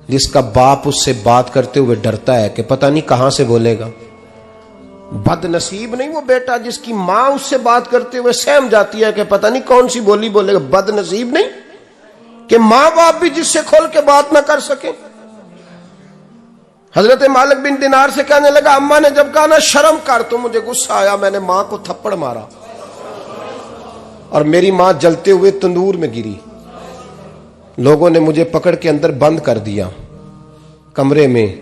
A: जिसका बाप उससे बात करते हुए डरता है कि पता नहीं कहां से बोलेगा। बदनसीब नहीं वो बेटा जिसकी मां उससे बात करते हुए सहम जाती है कि पता नहीं कौन सी बोली बोलेगा। बदनसीब नहीं कि मां बाप भी जिससे खोल के बात ना कर सके। हजरत मालिक बिन दिनार से कहने लगा, अम्मा ने जब कहा ना शर्म कर, तो मुझे गुस्सा आया, मैंने मां को थप्पड़ मारा और मेरी मां जलते हुए तंदूर में गिरी। लोगों ने मुझे पकड़ के अंदर बंद कर दिया कमरे में।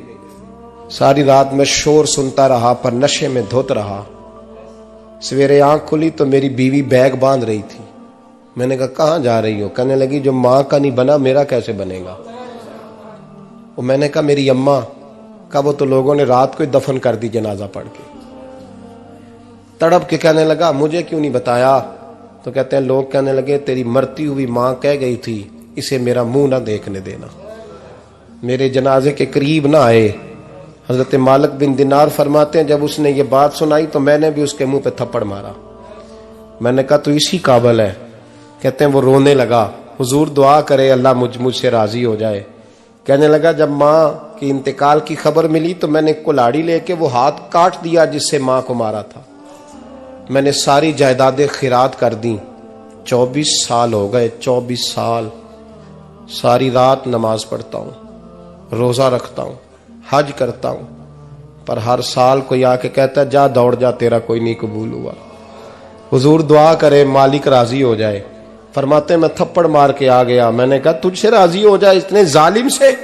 A: सारी रात मैं शोर सुनता रहा पर नशे में धुत रहा। सवेरे आंख खुली तो मेरी बीवी बैग बांध रही थी। मैंने कहा कहां जा रही हो? कहने लगी जो मां का नहीं बना मेरा कैसे बनेगा। वो मैंने कहा मेरी अम्मा का, वो तो लोगों ने रात को ही दफन कर दी जनाजा पढ़ के। तड़प के कहने लगा मुझे क्यों नहीं बताया? तो कहते हैं लोग कहने लगे तेरी मरती हुई मां कह गई थी इसे मेरा मुंह ना देखने देना, मेरे जनाजे के करीब ना आए। हजरत मालिक बिन दिनार फरमाते हैं जब उसने ये बात सुनाई तो मैंने भी उसके मुंह पे थप्पड़ मारा। मैंने कहा तू इसी काबिल है। कहते हैं वो रोने लगा, हुजूर दुआ करे अल्लाह मुझसे राजी हो जाए। कहने लगा जब मां की इंतकाल की खबर मिली तो मैंने कुल्हाड़ी लेके वो हाथ काट दिया जिससे मां को मारा था। मैंने सारी जायदादें खिरात कर दी। 24 साल हो गए, 24 साल। सारी रात नमाज पढ़ता हूं, रोजा रखता हूं, हज करता हूं, पर हर साल कोई आके कहता है जा दौड़ जा तेरा कोई नहीं कबूल हुआ। हुजूर दुआ करे मालिक राजी हो जाए। फरमाते मैं थप्पड़ मार के आ गया। मैंने कहा तुझसे राजी हो जाए इतने जालिम से?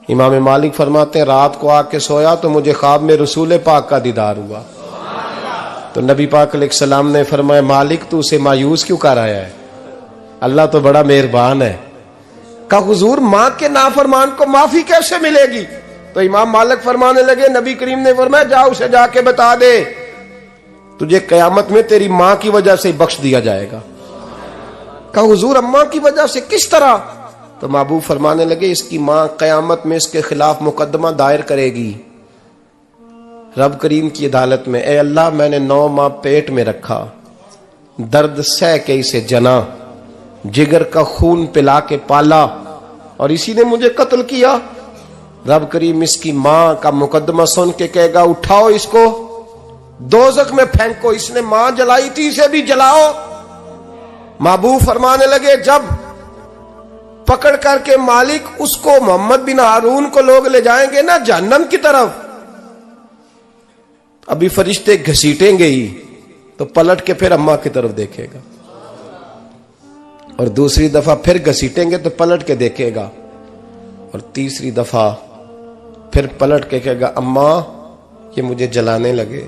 A: इमाम मालिक फरमाते रात को आके सोया तो मुझे ख्वाब में रसूल पाक का दीदार हुआ। तो नबी पाक अलैहिस्सलाम ने फरमाया मालिक तू उसे मायूस क्यों कर आया है? अल्लाह तो बड़ा मेहरबान है। कहा हुजूर मां के नाफरमान को माफी कैसे मिलेगी? तो इमाम मालिक फरमाने लगे नबी करीम ने फरमाया जा उसे जाके बता दे तुझे कयामत में तेरी मां की वजह से बख्श दिया जाएगा। कहा हुजूर अम्मा की वजह से किस तरह? तो महबूब फरमाने लगे इसकी मां कयामत में इसके खिलाफ मुकदमा दायर करेगी रब करीम की अदालत में। ए अल्लाह मैंने 9 माह पेट में रखा, दर्द सह के इसे जना, जिगर का खून पिला के पाला और इसी ने मुझे कत्ल किया। रब करीम इसकी मां का मुकदमा सुन के कहेगा उठाओ इसको दोजख में फेंको, इसने मां जलाई थी इसे भी जलाओ। महबूब फरमाने लगे जब पकड़ करके मालिक उसको मोहम्मद बिन हारून को लोग ले जाएंगे ना जहन्नम की तरफ, अभी फरिश्ते घसीटेंगे ही तो पलट के फिर अम्मा की तरफ देखेगा और दूसरी दफा फिर घसीटेंगे तो पलट के देखेगा और तीसरी दफा फिर पलट के कहेगा अम्मा ये मुझे जलाने लगे,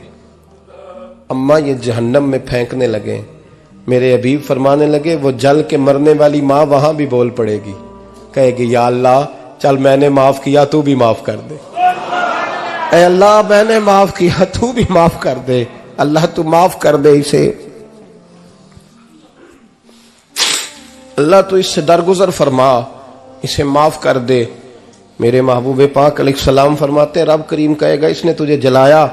A: अम्मा ये जहन्नम में फेंकने लगे। मेरे हबीब फरमाने लगे वो जल के मरने वाली मां वहां भी बोल पड़ेगी, कहेगी या अल्लाह चल मैंने माफ किया तू भी माफ कर दे। ऐ अल्लाह मैंने माफ किया तू भी माफ कर दे, अल्लाह तू माफ कर दे इसे, अल्लाह तू इससे दरगुजर फरमा, इसे माफ कर दे। मेरे महबूब पाक अलैहिस्सलाम फरमाते रब करीम कहेगा इसने तुझे जलाया,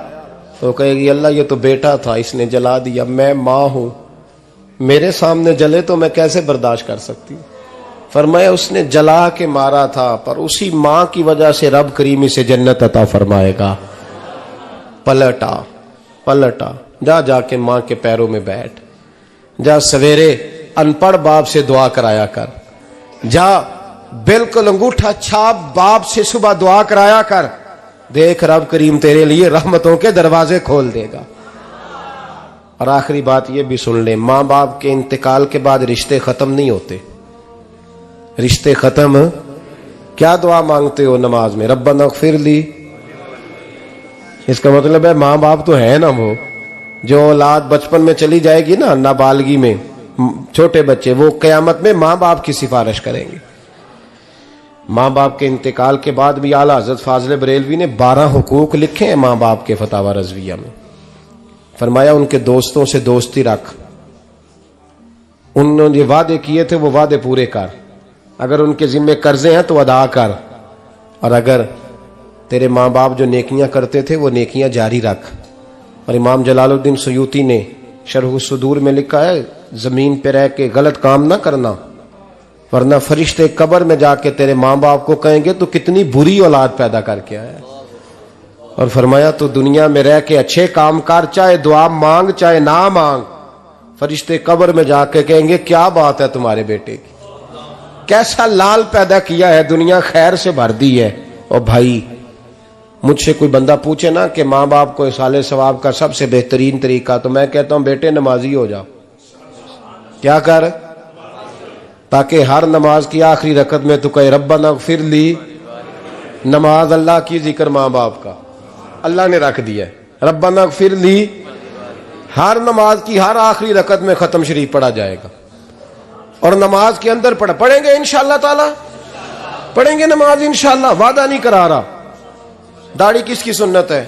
A: तो कहेगी अल्लाह ये तो बेटा था इसने जला दिया, मैं मां हूं, मेरे सामने जले तो मैं कैसे बर्दाश्त कर सकती हूं। फरमाया उसने जला के मारा था, पर उसी मां की वजह से रब करीम इसे जन्नत अता फरमाएगा। पलटा पलटा, जा जाके मां के पैरों में बैठ, जा सवेरे अनपढ़ बाप से दुआ कराया कर, जा बिल्कुल अंगूठा छाप बाप से सुबह दुआ कराया कर, देख रब करीम तेरे लिए रहमतों के दरवाजे खोल देगा। और आखिरी बात ये भी सुन ले, मां बाप के इंतकाल के बाद रिश्ते खत्म नहीं होते। रिश्ते खत्म, क्या दुआ मांगते हो नमाज में? रब्बना इग़फिरली। इसका मतलब है मां बाप तो है ना, वो जो औलाद बचपन में चली जाएगी ना, नाबालगी में, छोटे बच्चे, वो कयामत में मां बाप की सिफारिश करेंगे। मां बाप के इंतकाल के बाद भी आला हज़रत फाज़िल बरेलवी ने 12 हुकूक लिखे हैं मां बाप के फतावा रज़विया में। फरमाया उनके दोस्तों से दोस्ती रख, उन्होंने जो वादे किए थे वो वादे पूरे कर, अगर उनके जिम्मे कर्जे हैं तो अदा कर, और अगर तेरे माँ बाप जो नेकियां करते थे वो नेकियां जारी रख। और इमाम जलालुद्दीन सयूती ने शरह सुदूर में लिखा है, जमीन पे रह के गलत काम ना करना, वरना फरिश्ते कब्र में जाके तेरे माँ बाप को कहेंगे तो कितनी बुरी औलाद पैदा करके आया। और फरमाया तो दुनिया में रह के अच्छे काम कर, चाहे दुआ मांग चाहे ना मांग, फरिश्ते कब्र में जाके कहेंगे क्या बात है तुम्हारे बेटे की, कैसा लाल पैदा किया है, दुनिया खैर से भर दी है। और भाई मुझसे कोई बंदा पूछे ना कि माँ बाप को इसाले सवाब का सबसे बेहतरीन तरीका, तो मैं कहता हूं बेटे नमाजी हो जाओ। क्या कर, ताकि हर नमाज की आखिरी रकत में तू कहे रब्बना इग़फिरली। नमाज अल्लाह की, जिक्र माँ बाप का, अल्लाह ने रख दिया है। रब्बना इग़फिरली हर नमाज की हर आखिरी रकत में खत्म शरीफ पढ़ा जाएगा। और नमाज के अंदर पढ़ेंगे इंशाअल्लाह ताला, पढ़ेंगे नमाज इंशाअल्लाह, वादा नहीं करा रहा। दाढ़ी किसकी सुन्नत है?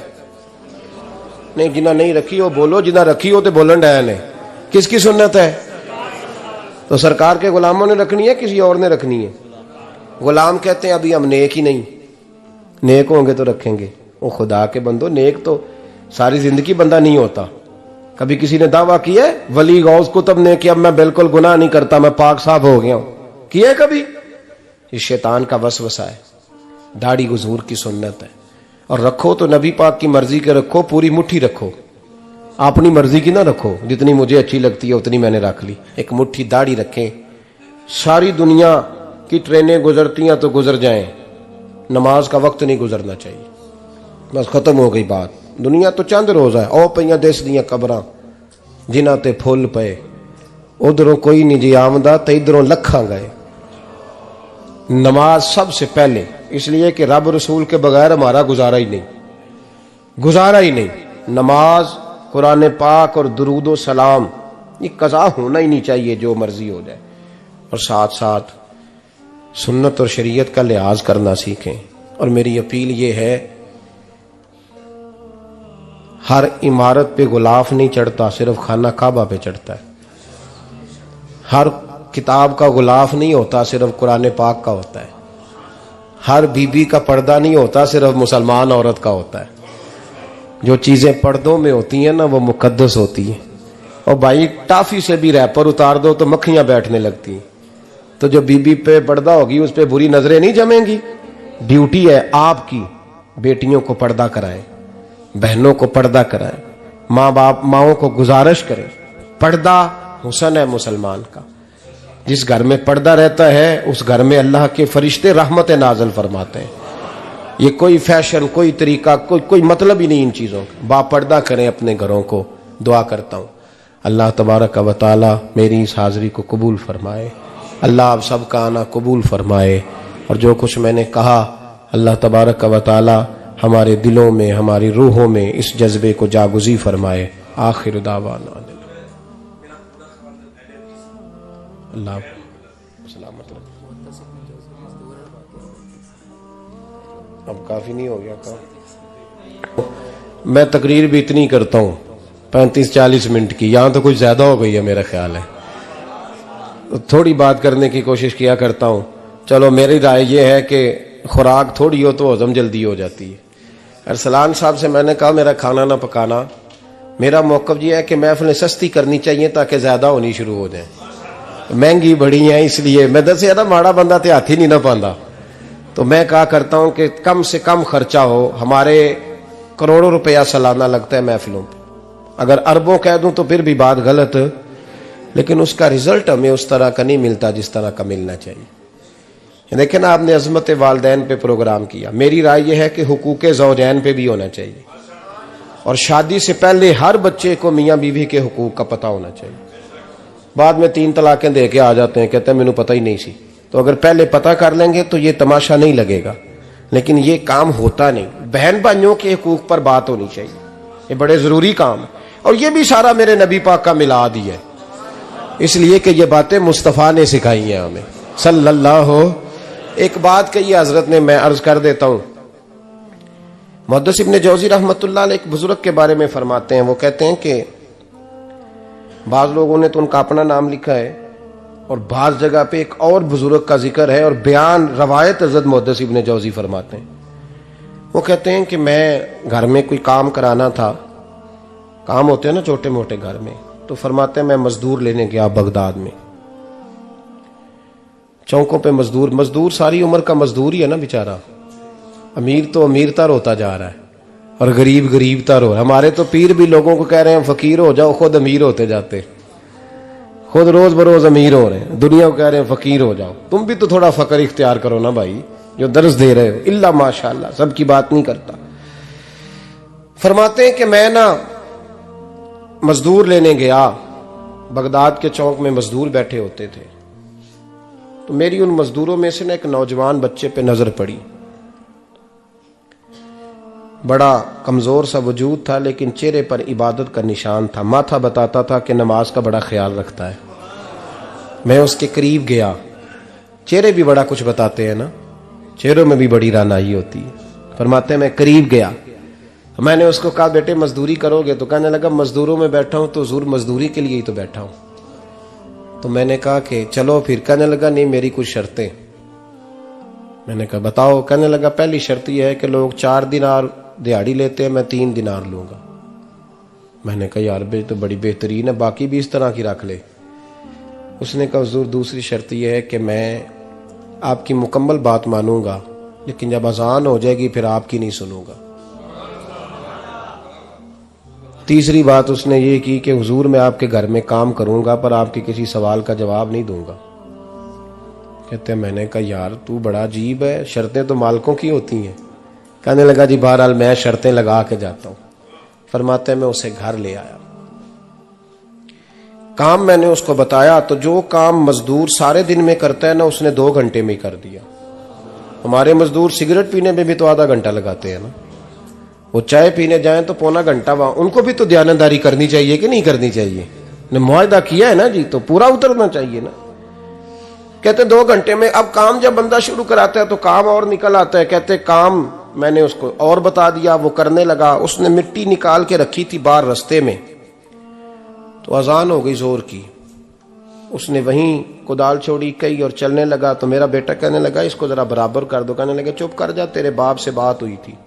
A: नहीं, जिन्हें नहीं रखी हो बोलो, जिन्हें रखी हो तो बोलन डया ने। किसकी सुन्नत है? तो सरकार के गुलामों ने रखनी है, किसी और ने रखनी है? गुलाम कहते हैं अभी हम नेक ही नहीं, नेक होंगे तो रखेंगे। वो खुदा के बंदो, नेक तो सारी जिंदगी बंदा नहीं होता। कभी किसी ने दावा किया है वली गौस कुतुब ने कि अब मैं बिल्कुल गुनाह नहीं करता, मैं पाक साफ हो गया हूं? किया है कभी? ये शैतान का वसवसा है। दाढ़ी हुजूर की सुन्नत है, और रखो तो नबी पाक की मर्जी के रखो, पूरी मुट्ठी रखो, अपनी मर्जी की ना रखो। जितनी मुझे अच्छी लगती है उतनी मैंने रख ली। एक मुट्ठी दाढ़ी रखें, सारी दुनिया की ट्रेनें गुजरती हैं तो गुजर जाएं, नमाज का वक्त नहीं गुजरना चाहिए। बस खत्म हो गई बात। दुनिया तो चंद रोज है, ओ पईयां देश दियां कबरां जिन्हां ते फुल पे, उधरों कोई नहीं जी आमदा ते इधरों लखां गए। नमाज सबसे पहले, इसलिए कि रब रसूल के बगैर हमारा गुजारा ही नहीं, गुजारा ही नहीं। नमाज, कुरान पाक और दुरूद व सलाम, ये कज़ा होना ही नहीं चाहिए, जो मर्जी हो जाए। और साथ साथ सुन्नत और शरीयत का लिहाज करना सीखें। और मेरी अपील ये है, हर इमारत पे गुलाफ नहीं चढ़ता, सिर्फ खाना काबा पे चढ़ता है। हर किताब का गुलाफ नहीं होता, सिर्फ कुरान पाक का होता है। हर बीबी का पर्दा नहीं होता, सिर्फ मुसलमान औरत का होता है। जो चीजें पर्दों में होती हैं ना, वो मुकद्दस होती हैं। और भाई टाफी से भी रैपर उतार दो तो मक्खियां बैठने लगती हैं। तो जो बीबी पे पर्दा होगी उस पे बुरी नजरें नहीं जमेंगी। ड्यूटी है आपकी, बेटियों को पर्दा कराएं, बहनों को पर्दा कराएं, माँ बाप माओं को गुजारिश करें। पर्दा हुस्न है मुसलमान का। जिस घर में पर्दा रहता है उस घर में अल्लाह के फरिश्ते रहमत नाज़िल फरमाते हैं। ये कोई फैशन, कोई तरीका, कोई मतलब ही नहीं इन चीज़ों का। बापर्दा करें अपने घरों को। दुआ करता हूँ अल्लाह तबारक व तआला मेरी इस हाज़िरी को कबूल फरमाए। अल्लाह आप सबका आना कबूल फरमाए। और जो कुछ मैंने कहा अल्लाह तबारक व तआला हमारे दिलों में, हमारी रूहों में इस जज्बे को जागुज़ी फरमाए। आखिर दावाना अल्लाह सलामत रखे। अब काफी नहीं हो गया काम? मैं तकरीर भी इतनी करता हूँ 35-40 मिनट की, यहां तो कुछ ज्यादा हो गई है मेरा ख्याल है। तो थोड़ी बात करने की कोशिश किया करता हूँ। चलो मेरी राय यह है कि खुराक थोड़ी हो तो हजम जल्दी हो जाती है। अरसलान साहब से मैंने कहा मेरा खाना ना पकाना। मेरा मौक़िफ़ ये है कि महफ़िलें सस्ती करनी चाहिए ताकि ज्यादा होनी शुरू हो जाए। महंगी बड़ी है, इसलिए मैं दस ना माड़ा बंदा तो हाथ ही नहीं ना पाता। तो मैं कहा करता हूं कि कम से कम खर्चा हो। हमारे करोड़ों रुपया सालाना लगता है महफिलों पर, अगर अरबों कह दूं तो फिर भी बात गलत, लेकिन उसका रिजल्ट हमें उस तरह का नहीं मिलता जिस तरह का मिलना चाहिए। देखें ना, आपने अजमत वालदैन पे प्रोग्राम किया, मेरी राय यह है कि हुकूक ज़ौजैन पे भी होना चाहिए, और शादी से पहले हर बच्चे को मियाँ बीवी के हुकूक का पता होना चाहिए। बाद में 3 तलाकें दे के आ जाते हैं, कहते हैं मैंने पता ही नहीं सी। तो अगर पहले पता कर लेंगे तो ये तमाशा नहीं लगेगा, लेकिन ये काम होता नहीं। बहन भाइयों के हुकूक पर बात होनी चाहिए, ये बड़े जरूरी काम है। और ये भी सारा मेरे नबी पाक का मिलाद ही है, इसलिए कि ये बातें मुस्तफ़ा ने सिखाई हैं हमें सल्लल्लाहु। एक बात कही हजरत ने, मैं अर्ज कर देता हूं। मुहद्दिस इब्न जौज़ी रहमतुल्लाह अलैह एक बुजुर्ग के बारे में फरमाते हैं, वो कहते हैं कि बाज लोगों ने तो उनका अपना नाम लिखा है, और बाज जगह पे एक और बुजुर्ग का जिक्र है, और बयान रवायत हज़रत मुहद्दिस इब्न जौज़ी फरमाते हैं। वो कहते हैं कि मैं घर में कोई काम कराना था, काम होते हैं ना छोटे मोटे घर में, तो फरमाते हैं मैं मजदूर लेने गया बगदाद में। चौकों पे मजदूर सारी उम्र का मजदूर ही है ना बेचारा। अमीर तो अमीरतर होता जा रहा है और गरीब गरीबतर हो रहा है। हमारे तो पीर भी लोगों को कह रहे हैं फकीर हो जाओ, खुद अमीर होते जाते, खुद रोज बरोज अमीर हो रहे हैं। दुनिया को कह रहे हैं फकीर हो जाओ। तुम भी तो थोड़ा फकर इख्तियार करो ना भाई, जो दर्स दे रहे हो। इल्ला माशाअल्लाह, सबकी बात नहीं करता। फरमाते हैं कि मैं ना मजदूर लेने गया, बगदाद के चौक में मजदूर बैठे होते थे, तो मेरी उन मजदूरों में से ना एक नौजवान बच्चे पे नजर पड़ी। बड़ा कमजोर सा वजूद था, लेकिन चेहरे पर इबादत का निशान था। माथा बताता था कि नमाज का बड़ा ख्याल रखता है। मैं उसके करीब गया, चेहरे भी बड़ा कुछ बताते हैं ना, चेहरों में भी बड़ी रानाई होती है। फरमाते हैं मैं करीब गया, मैंने उसको कहा बेटे मजदूरी करोगे? तो कहने लगा मजदूरों में बैठा हूं तो हुजूर मजदूरी के लिए ही तो बैठा हूं। तो मैंने कहा कि चलो फिर। कहने लगा नहीं मेरी कुछ शर्तें। मैंने कहा बताओ? कहने लगा पहली शर्त यह है कि लोग 4 दिनार दिहाड़ी लेते हैं, मैं 3 दिनार लूंगा। मैंने कहा यार बे तो बड़ी बेहतरीन है, बाकी भी इस तरह की रख ले। उसने कहा हुजूर दूसरी शर्त यह है कि मैं आपकी मुकम्मल बात मानूंगा, लेकिन जब अजान हो जाएगी फिर आपकी नहीं सुनूंगा। तीसरी बात उसने ये की कि हुजूर मैं आपके घर में काम करूंगा पर आपके किसी सवाल का जवाब नहीं दूंगा। कहते हैं मैंने कहा यार तू बड़ा अजीब है, शर्तें तो मालिकों की होती हैं। कहने लगा जी बहरहाल मैं शर्तें लगा के जाता हूं। फरमाते हैं मैं उसे घर ले आया, काम मैंने उसको बताया, तो जो काम मजदूर सारे दिन में करता है ना, उसने 2 घंटे में कर दिया। हमारे मजदूर सिगरेट पीने में भी तो आधा घंटा लगाते हैं ना, वो चाय पीने जाएं तो पौना घंटा वहां। उनको भी तो दयानतदारी करनी चाहिए कि नहीं करनी चाहिए? ने मुआहदा किया है ना जी, तो पूरा उतरना चाहिए ना। कहते 2 घंटे में। अब काम जब बंदा शुरू कराता है तो काम और निकल आता है। कहते काम मैंने उसको और बता दिया, वो करने लगा। उसने मिट्टी निकाल के रखी थी बाहर रास्ते में, तो अजान हो गई जोर की। उसने वहीं कुदाल छोड़ी कई और चलने लगा। तो मेरा बेटा कहने लगा इसको जरा बराबर कर दो। कहने लगा चुप कर जा, तेरे बाप से बात हुई थी,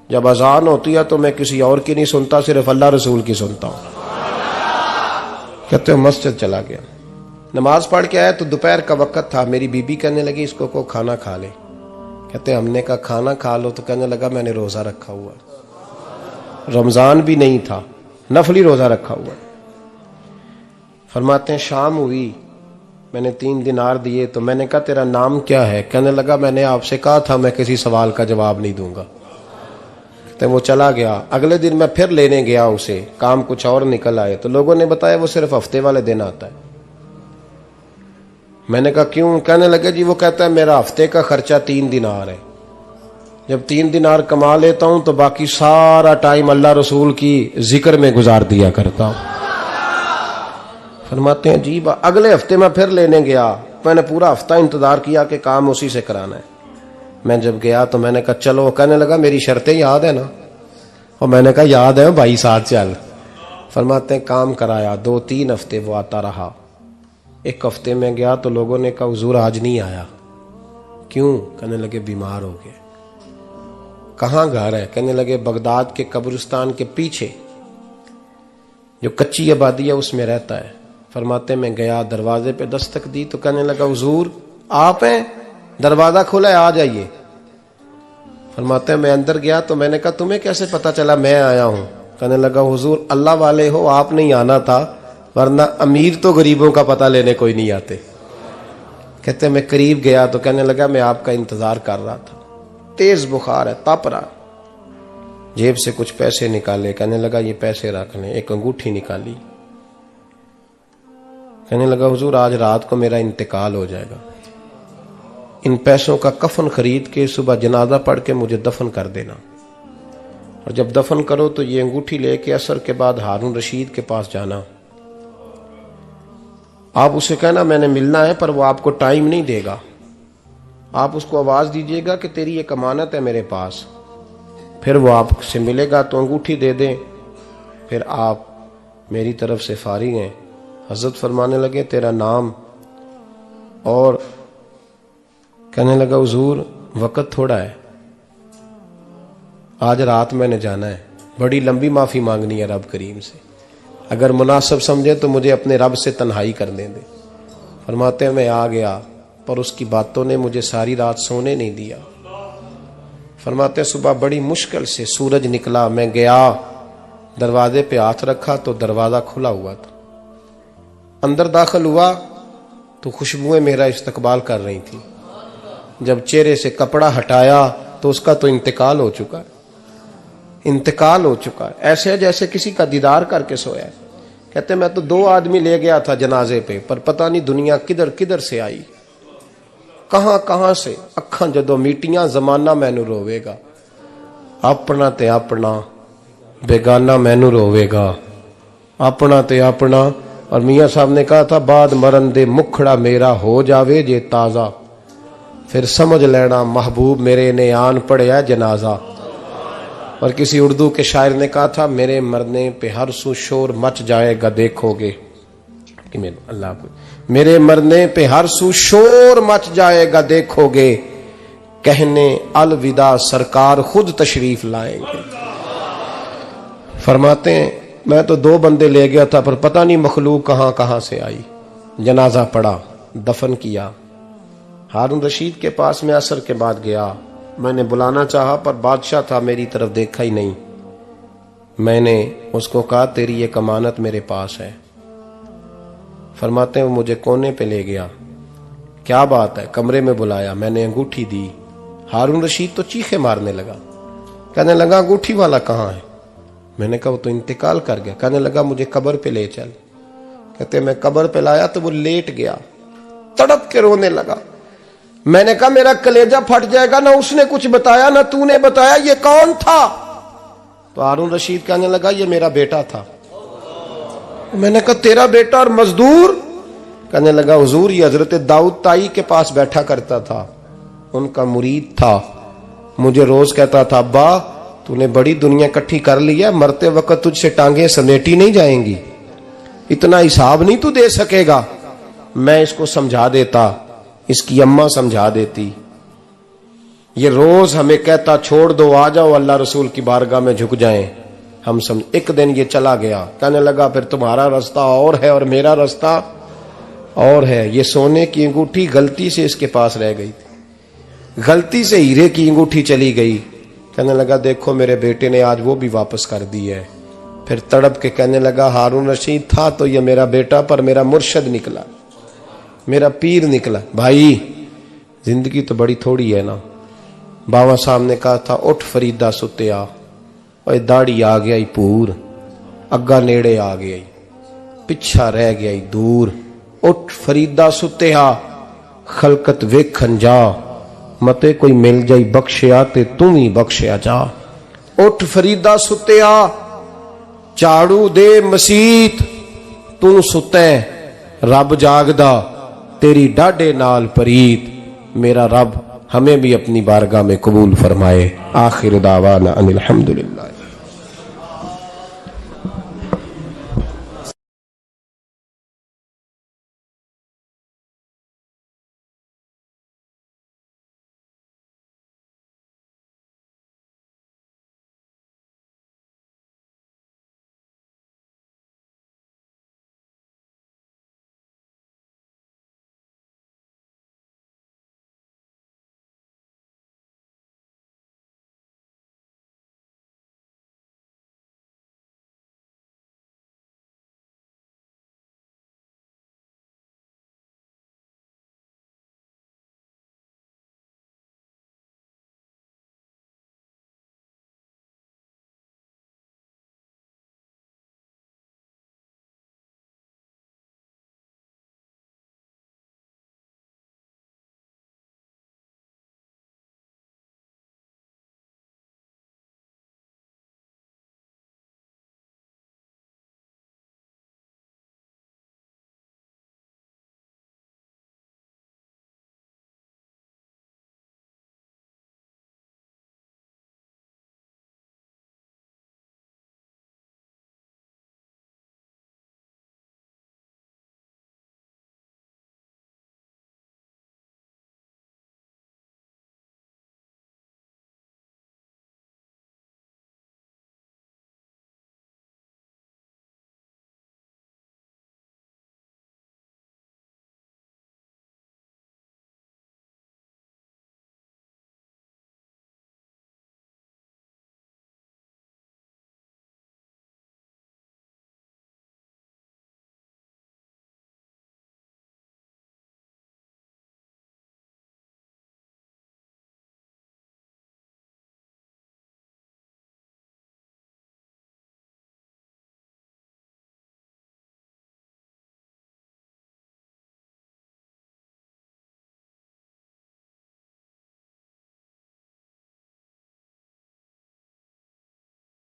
A: जब अजान होती है तो मैं किसी और की नहीं सुनता, सिर्फ अल्लाह रसूल की सुनता हूं। कहते हो मस्जिद चला गया, नमाज पढ़ के आया तो दोपहर का वक्त था। मेरी बीबी कहने लगी इसको को खाना खा ले। कहते हमने कहा खाना खा लो, तो कहने लगा मैंने रोजा रखा हुआ, रमजान भी नहीं था, नफली रोजा रखा हुआ। फरमाते हैं शाम हुई, मैंने 3 दिनार दिए। तो मैंने कहा तेरा नाम क्या है? कहने लगा मैंने आपसे कहा था मैं किसी सवाल का जवाब नहीं दूंगा। तो वो चला गया। अगले दिन मैं फिर लेने गया उसे, काम कुछ और निकल आए। तो लोगों ने बताया वो सिर्फ हफ्ते वाले दिन आता है। मैंने कहा क्यों? कहने लगे जी वो कहता है मेरा हफ्ते का खर्चा 3 दिनार है, जब 3 दिनार कमा लेता हूं तो बाकी सारा टाइम अल्लाह रसूल की जिक्र में गुजार दिया करता हूं। फरमाते हैं जी अगले हफ्ते मैं फिर लेने गया, मैंने पूरा हफ्ता इंतजार किया कि काम उसी से कराना है। मैं जब गया तो मैंने कहा चलो। कहने लगा मेरी शर्तें याद है ना? और मैंने कहा याद है भाई, साथ चल। फरमाते हैं काम कराया, 2-3 हफ्ते वो आता रहा। 1 हफ्ते में गया तो लोगों ने कहा हुजूर आज नहीं आया। क्यों? कहने लगे बीमार हो गए। कहाँ घर है? कहने लगे बगदाद के कब्रिस्तान के पीछे जो कच्ची आबादी है उसमें रहता है। फरमाते मैं गया, दरवाजे पे दस्तक दी तो कहने लगा हुजूर आप हैं, दरवाजा खुला है, आ जाइए। फरमाते मैं अंदर गया तो मैंने कहा तुम्हें कैसे पता चला मैं आया हूं? कहने लगा हुजूर अल्लाह वाले हो, आप नहीं आना था, वरना अमीर तो गरीबों का पता लेने कोई नहीं आते। कहते मैं करीब गया तो कहने लगा मैं आपका इंतजार कर रहा था, तेज बुखार है, तप रहा। जेब से कुछ पैसे निकाले, कहने लगा ये पैसे रख लें। एक अंगूठी निकाली, कहने लगा हुजूर आज रात को मेरा इंतकाल हो जाएगा, इन पैसों का कफन खरीद के सुबह जनाजा पढ़ के मुझे दफन कर देना, और जब दफन करो तो ये अंगूठी लेके असर के बाद हारून रशीद के पास जाना। आप उसे कहना मैंने मिलना है, पर वो आपको टाइम नहीं देगा। आप उसको आवाज दीजिएगा कि तेरी एक अमानत है मेरे पास, फिर वो आपसे मिलेगा तो अंगूठी दे दें, फिर आप मेरी तरफ से फारिग हैं। हजरत फरमाने लगे तेरा नाम? और कहने लगा हुजूर वक्त थोड़ा है, आज रात मैंने जाना है, बड़ी लंबी माफी मांगनी है रब करीम से, अगर मुनासिब समझे तो मुझे अपने रब से तन्हाई करने दे। फरमाते हैं मैं आ गया, पर उसकी बातों ने मुझे सारी रात सोने नहीं दिया। फरमाते सुबह बड़ी मुश्किल से सूरज निकला, मैं गया, दरवाजे पे हाथ रखा तो दरवाजा खुला हुआ था। अंदर दाखिल हुआ तो खुशबुएं मेरा इस्तकबाल कर रही थी। जब चेहरे से कपड़ा हटाया तो उसका तो इंतकाल हो चुका है, इंतकाल हो चुका है, ऐसे है जैसे किसी का दीदार करके सोया है। कहते मैं तो 2 आदमी ले गया था जनाजे पे, पर पता नहीं दुनिया किधर किधर से आई, कहां कहां से। अखां जदों मीटियां जमाना मैनू रोवेगा, अपना ते अपना बेगाना मैनू रोवेगा, अपना ते अपना। और मियां साहब ने कहा था बाद मरन दे मुखड़ा मेरा हो जावे जे ताजा, फिर समझ लेना महबूब मेरे ने आन पड़िया जनाजा। और किसी उर्दू के शायर ने कहा था मेरे मरने पे हर सू शोर मच जाएगा देखोगे, अल्लाह मेरे मरने पे हर सू शोर मच जाएगा देखोगे, कहने अलविदा सरकार खुद तशरीफ लाएंगे। फरमाते हैं मैं तो 2 बंदे ले गया था, पर पता नहीं मखलूक कहां कहां से आई। जनाजा पड़ा, दफन किया। हारून रशीद के पास में असर के बाद गया, मैंने बुलाना चाहा पर बादशाह था, मेरी तरफ देखा ही नहीं। मैंने उसको कहा तेरी एक अमानत मेरे पास है। फरमाते हैं वो मुझे कोने पे ले गया, क्या बात है, कमरे में बुलाया, मैंने अंगूठी दी। हारून रशीद तो चीखे मारने लगा, कहने लगा अंगूठी वाला कहाँ है? मैंने कहा वो तो इंतकाल कर गया। कहने लगा मुझे कब्र पे ले चल। कहते मैं कब्र पे लाया तो वो लेट गया, तड़प के रोने लगा। मैंने कहा मेरा कलेजा फट जाएगा, ना उसने कुछ बताया ना तूने बताया, ये कौन था? तो हारून रशीद कहने लगा ये मेरा बेटा था। मैंने कहा तेरा बेटा और मजदूर? कहने लगा हुजूर ये हजरत दाऊद ताई के पास बैठा करता था, उनका मुरीद था, मुझे रोज कहता था अब्बा तूने बड़ी दुनिया इकट्ठी कर ली है, मरते वक्त तुझसे टांगे समेटी नहीं जाएंगी, इतना हिसाब नहीं तू दे सकेगा। मैं इसको समझा देता, इसकी अम्मा समझा देती। ये रोज हमें कहता छोड़ दो, आ जाओ अल्लाह रसूल की बारगाह में झुक जाएं। हम समझ। एक दिन ये चला गया, कहने लगा फिर तुम्हारा रास्ता और है और मेरा रास्ता और है। ये सोने की अंगूठी गलती से इसके पास रह गई थी, गलती से हीरे की अंगूठी चली गई। कहने लगा देखो मेरे बेटे ने आज वो भी वापस कर दी है। फिर तड़प के कहने लगा हारून रशीद था तो ये मेरा बेटा, पर मेरा मुर्शद निकला, मेरा पीर निकला। भाई जिंदगी तो बड़ी थोड़ी है ना। बाबा साहब ने कहा था उठ फरीदा सुत्या, और दाढ़ी आ गया पूर, अग्गा नेड़े आ गया, पिछा रह गया दूर। उठ फरीदा सुत्या खलकत वेखन जा, मते कोई मिल जाई बख्शिया ते तू ही बख्शिया जा। उठ फरीदा सुत्या झाड़ू दे मसीत, तू सुते रब जागदा, तेरी डाडे नाल परीत। मेरा रब हमें भी अपनी बारगाह में कबूल फरमाए। आखिर दावाना अनिल हम्दुलिल्लाह।